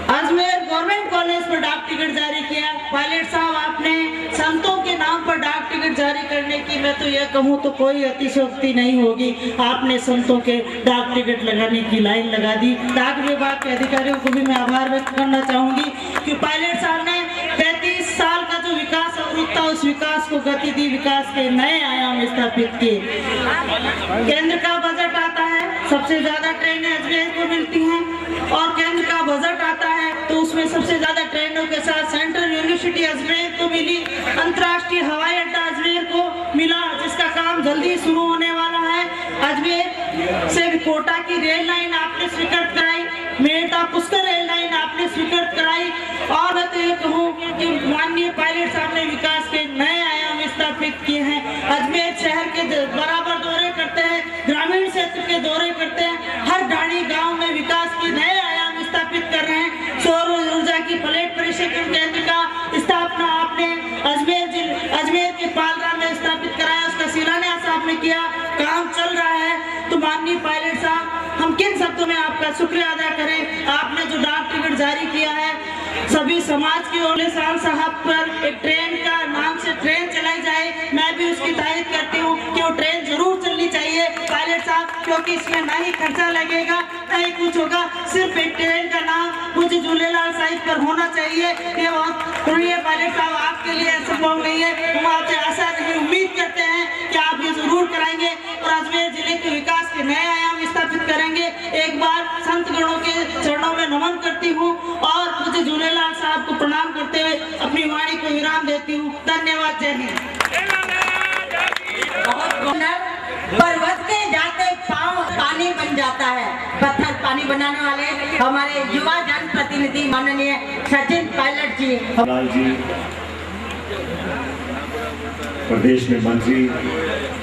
अजमेर गवर्नमेंट कॉलेज पर डाक टिकट जारी किया। पायलट साहब आपने संतों के नाम पर डाक टिकट जारी करने की, मैं तो यह कहूँ तो कोई अतिशयोक्ति नहीं होगी, आपने संतों के डाक टिकट लगाने की लाइन लगा दी। डाक विभाग के अधिकारियों को भी मैं आभार व्यक्त करना चाहूंगी कि पायलट साहब ने 35 साल का जो विकास अवरुद्ध था, उस विकास को गति दी, विकास के नए आयाम स्थापित किए। केंद्र का बजट आता है, सबसे ज्यादा ट्रेनें अजमेर को मिलती हैं, और केंद्र का बजट आता है तो उसमें सबसे ज्यादा ट्रेनों के साथ सेंट्रल यूनिवर्सिटी अजमेर को मिली, अंतर्राष्ट्रीय हवाई अड्डा अजमेर को मिला, जिसका काम जल्दी शुरू होने वाला है। अजमेर से कोटा की रेल लाइन आपने स्वीकृत कराई, मेरठ पुष्कर रेल लाइन आपने स्वीकृत कराई, और मैं तो ये कहूँ कि माननीय पायलट साहब ने विकास के नए आयाम स्थापित किए हैं। अजमेर शहर के बराबर दौरे करते हैं, ग्रामीण क्षेत्र के दौरे करते हैं, हर ढाणी गांव में विकास के नए आयाम स्थापित कर रहे हैं। सौर ऊर्जा की प्लेट प्रशिक्षण केंद्र का स्थापना आपने अजमेर के पालरा में स्थापित कराया, उसका शिलान्यास आपने किया, काम चल रहा है। तो माननीय पायलट साहब, हम किन शब्दों में आपका शुक्रिया अदा करें। आपने जो डाक टिकट जारी किया है, सभी समाज की ओर से साहब पर एक ट्रेन का नाम से ट्रेन चलाई जाए, मैं भी उसकी तारीफ करती हूँ कि वो ट्रेन जरूर चलनी चाहिए पायलट साहब, क्योंकि इसमें ना ही खर्चा लगेगा ना ही कुछ होगा, सिर्फ एक ट्रेन का नाम मुझे झूलेलाल साहिब पर होना चाहिए। ये बहुत सुनिए पायलट साहब, आपके लिए संभव नहीं है, हम आपसे आशा नहीं उम्मीद करते हैं कि आप ये जरूर कराएंगे और अजमेर जिले के विकास के नए आयाम स्थापित करेंगे। एक बार संत गणों के चरणों में नमन करती हूँ और मुझे झूलेलाल साहब को प्रणाम करते हुए अपनी वाणी को विराम देती हूँ। धन्यवाद, जय हिंद। पर्वत के जाते पाँव पानी बन जाता है, पत्थर पानी बनाने वाले हमारे युवा जन प्रतिनिधि माननीय सचिन पायलट जी। लाल जी, प्रदेश में मंत्री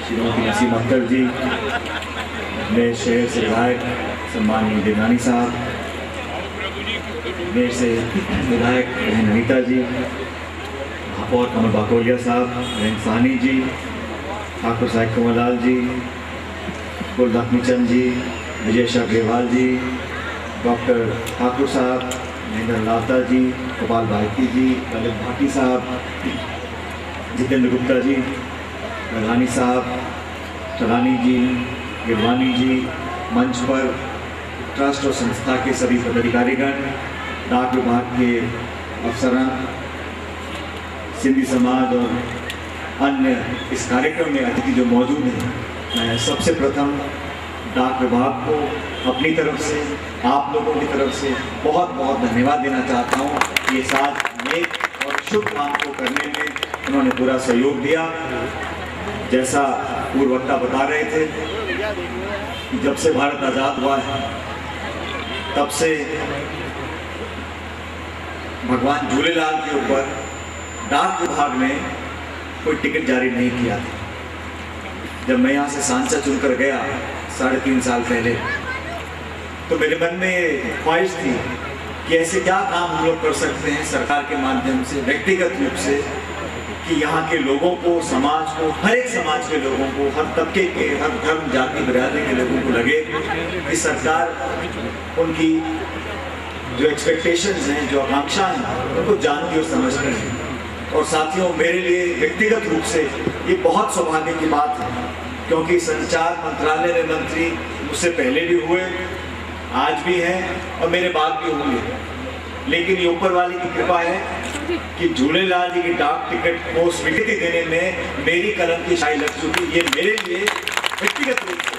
श्रीमती नसीम अख्तर जी, मेरे शहर से विधायक सम्मानीय देवनानी साहब, मेरे से विधायक बहन अनीता जी, महापौर कमल बाकोलिया साहब, बहन सानी जी, ठाकुर साहिब कुमारलाल जी, गुलरक्षण चंद जी, विजय अग्रवाल जी, डॉक्टर ठाकुर साहब, महेंद्र लाता जी, गोपाल भारती जी, ललित भाटी साहब, जितेंद्र गुप्ता जी, प्रधानी साहब, चलानी जी, गिरवानी जी, मंच पर ट्रस्ट और संस्था के सभी पदाधिकारीगण, डाक विभाग के अफसरान, सिंधी समाज और अन्य इस कार्यक्रम में अतिथि जो मौजूद हैं, मैं सबसे प्रथम डाक विभाग को अपनी तरफ से, आप लोगों की तरफ से बहुत बहुत धन्यवाद देना चाहता हूँ। ये साथ नेक और शुभ काम को करने में उन्होंने पूरा सहयोग दिया। जैसा पूर्व वक्ता बता रहे थे कि जब से भारत आज़ाद हुआ है तब से भगवान झूलेलाल के ऊपर डाक विभाग ने कोई टिकट जारी नहीं किया था। जब मैं यहाँ से सांसद चुनकर गया 3.5 साल पहले, तो मेरे मन में ख्वाहिश थी कि ऐसे क्या काम हम लोग कर सकते हैं सरकार के माध्यम से, व्यक्तिगत रूप से, कि यहाँ के लोगों को, समाज को, हर एक समाज के लोगों को, हर तबके के, हर धर्म जाति बिरादरी के लोगों को लगे कि सरकार उनकी जो एक्सपेक्टेशंस हैं, जो आकांक्षाएं हैं, उनको जानती और समझती है। और साथियों, मेरे लिए व्यक्तिगत रूप से ये बहुत सौभाग्य की बात है, क्योंकि संचार मंत्रालय में मंत्री मुझसे पहले भी हुए, आज भी हैं और मेरे बाद भी होंगे, लेकिन ये ऊपर वाले की कृपा है कि झूलेलाल जी की डाक टिकट को स्वीकृति देने में मेरी कलम की शाही लग चुकी। ये मेरे लिए व्यक्तिगत रूप से,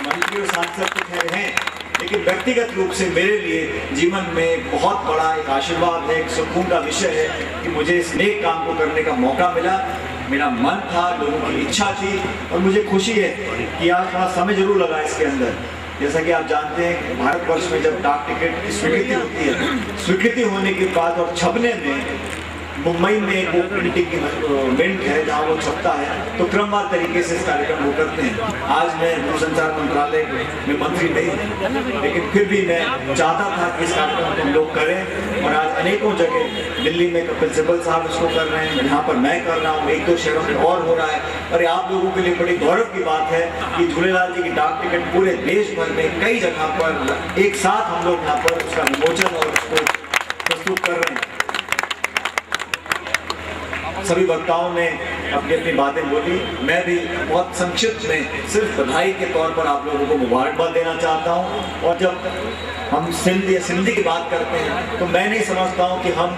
मंत्री और सांसद तो खैर हैं, लेकिन व्यक्तिगत रूप से मेरे लिए जीवन में बहुत बड़ा एक आशीर्वाद है, एक सुकून का विषय है कि मुझे इस नेक काम को करने का मौका मिला। मेरा मन था, लोगों की इच्छा थी, और मुझे खुशी है कि आज थोड़ा समय जरूर लगा इसके अंदर। जैसा कि आप जानते हैं कि भारतवर्ष में जब डाक टिकट की स्वीकृति होती है, स्वीकृति होने के बाद और छपने में मुंबई में एक प्रिंटिंग की मिंट है जहाँ वो छपता है, तो क्रमवार तरीके से इस कार्यक्रम को करते हैं। आज मैं दूरसंचार मंत्रालय में मंत्री नहीं हूँ, लेकिन फिर भी मैं चाहता था कि इस कार्यक्रम को हम लोग करें, और आज अनेकों जगह, दिल्ली में कपिल सिब्बल साहब इसको कर रहे हैं, यहाँ पर मैं कर रहा हूँ, 1-2 शहरों में और हो रहा है। और आप लोगों के लिए बड़ी गौरव की बात है कि झूलेलाल जी की डाक टिकट पूरे देश भर में कई जगह पर एक साथ हम लोग यहाँ पर उसका विमोचन और उसको प्रस्तुत कर रहे हैं। सभी वक्ताओं ने अपनी अपनी बातें बोली, मैं भी बहुत संक्षिप्त में सिर्फ बधाई के तौर पर आप लोगों को मुबारकबाद देना चाहता हूं। और जब हम सिंध या सिंधी की बात करते हैं तो मैं नहीं समझता हूं कि हम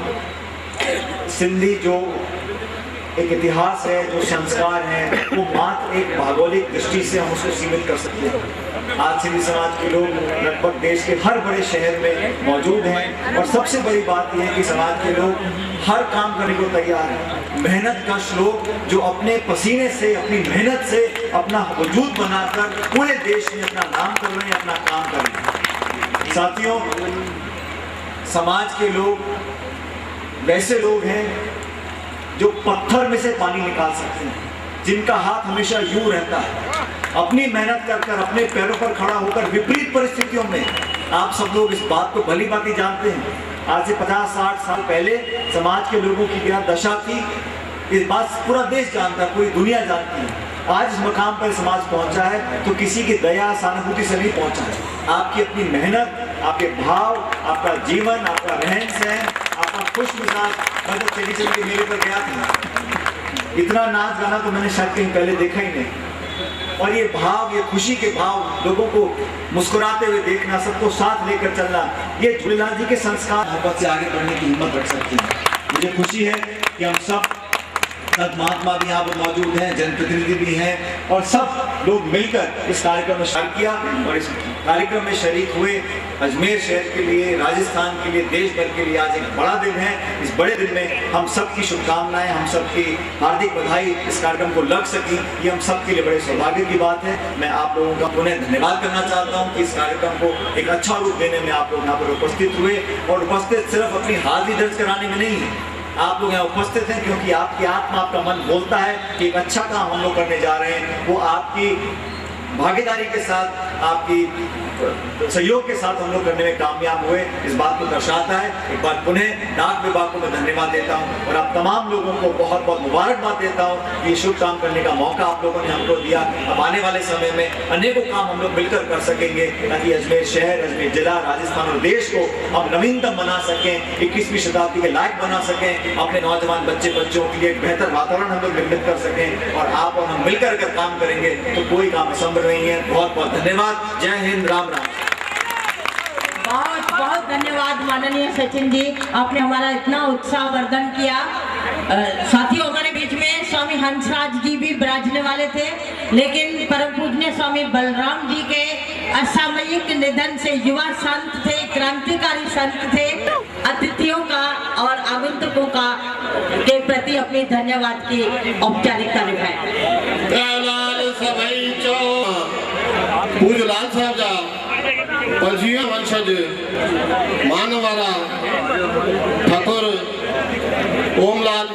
सिंधी जो एक इतिहास है, जो संस्कार है, वो मात्र एक भौगोलिक दृष्टि से हम उसको सीमित कर सकते हैं। आज सिंधी समाज के लोग लगभग देश के हर बड़े शहर में मौजूद हैं, और सबसे बड़ी बात यह है कि समाज के लोग हर काम करने को तैयार हैं। मेहनत का श्लोक जो अपने पसीने से, अपनी मेहनत से अपना वजूद बनाकर पूरे देश में अपना नाम कर रहे हैं, अपना काम कर रहे हैं। साथियों, समाज के लोग वैसे लोग हैं जो पत्थर में से पानी निकाल सकते हैं, जिनका हाथ हमेशा यूं रहता है, अपनी मेहनत कर अपने पैरों पर खड़ा होकर विपरीत परिस्थितियों में। आप सब लोग इस बात को भली भांति जानते हैं, आज से 50-60 साल पहले समाज के लोगों की क्या दशा थी, इस बात पूरा देश जानता है, पूरी दुनिया जानती है। आज इस मकाम पर समाज पहुंचा है तो किसी की दया सहानुभूति से नहीं पहुंचा है। आपकी अपनी मेहनत, आपके भाव, आपका जीवन, आपका रहन सहन, आपका खुश मिजाज। मैं जब टेलीविजन के मेले पर गया था, इतना नाच गाना तो मैंने शायद कहीं पहले देखा ही नहीं। और ये भाव, ये खुशी के भाव, लोगों को मुस्कुराते हुए देखना, सबको साथ लेकर चलना, ये झूलेलाल जी के संस्कार मोहब्बत से आगे बढ़ने की हिम्मत रख सकते हैं। मुझे खुशी है कि हम सब महात्मा भी यहाँ पर मौजूद हैं, जनप्रतिनिधि भी हैं, और सब लोग मिलकर इस कार्यक्रम में शामिल किया और इस कार्यक्रम में शरीक हुए। अजमेर शहर के लिए, राजस्थान के लिए, देश भर के लिए आज एक बड़ा दिन है। इस बड़े दिन में हम सबकी शुभकामनाएं, हम सबकी हार्दिक बधाई इस कार्यक्रम को लग सकी, ये हम सबके लिए बड़े सौभाग्य की बात है। मैं आप लोगों का पुनः धन्यवाद करना चाहता हूँ कि इस कार्यक्रम को एक अच्छा रूप देने में आप लोग यहाँ पर उपस्थित हुए, और उपस्थित सिर्फ अपनी हाजिरी दर्ज कराने में नहीं है, आप लोग यहाँ उपस्थित हैं क्योंकि आपकी आत्मा, आपका मन बोलता है कि एक अच्छा काम हम लोग करने जा रहे हैं। वो आपकी भागीदारी के साथ, आपकी सहयोग के साथ हम लोग करने में कामयाब हुए, इस बात को दर्शाता है। एक बार पुनः डाक विभाग को मैं धन्यवाद देता हूँ और आप तमाम लोगों को बहुत बहुत मुबारकबाद देता हूँ। ये शुभ काम करने का मौका आप लोगों ने हमको दिया। अब आने वाले समय में अनेकों काम हम लोग मिलकर कर सकेंगे, ताकि अजमेर शहर, अजमेर जिला, राजस्थान और देश को हम नवीनतम बना सकें, 21वीं शताब्दी के लायक बना सकें, अपने नौजवान बच्चों के लिए एक बेहतर वातावरण हम लोग निर्मित कर सकें। और आप और हम मिलकर अगर काम करेंगे तो कोई काम असंभव नहीं है। बहुत बहुत धन्यवाद। जय हिंद, राम राम। बहुत बहुत धन्यवाद माननीय सचिन जी, आपने हमारा इतना उत्साहवर्धन किया। साथियों, हमारे बीच में स्वामी हंसराज जी भी विराजने वाले थे, लेकिन परम पूजनीय स्वामी बलराम जी के असामयिक निधन से, युवा संत थे, क्रांतिकारी संत थे, अतिथियों का और आगंतुकों का के प्रति अपनी धन्यवाद की औपचारिकता निभाएं। पूज्य लाल साहब जा पलजिया वंशज मानवारा ठाकुर ओमलाल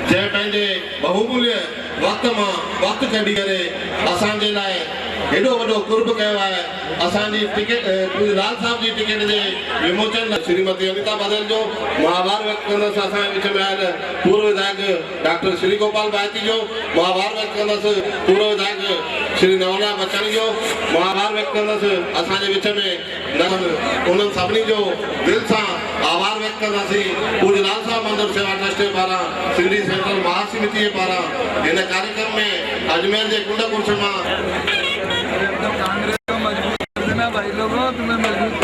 जंहिं पंहिंजे बहुमूल्य वक़्त मां वक़्त कढी करे असांजे लाइ हेॾो वॾो कुर्ब कयो आहे। असांजी टिकट पूज्य लाल साहब जी टिकट जे विमोचन लाइ श्रीमती अनिता बादल जो महाभार व्यक्त कंदसि। असांजे विच में आयल पूर्व विधायक डॉक्टर श्री गोपाल भाती जो महाभार व्यक्त कंदसि। पूर्व विधायक श्री नवला बचाणी जो महाभार व्यक्त कंदसि। असांजे विच में उन्हनि सभिनी जो दिलि सां आभार व्यक्त कंदासीं। पूज्य लाल साहब मंदिर सेवा ट्रस्ट जे पारां सिंधी सेंट्रल महासमिति जे पारां हिन कार्यक्रम में अजमेर जे कुंड कुर्छ मां भाई लोगों तुम्हें मजबूत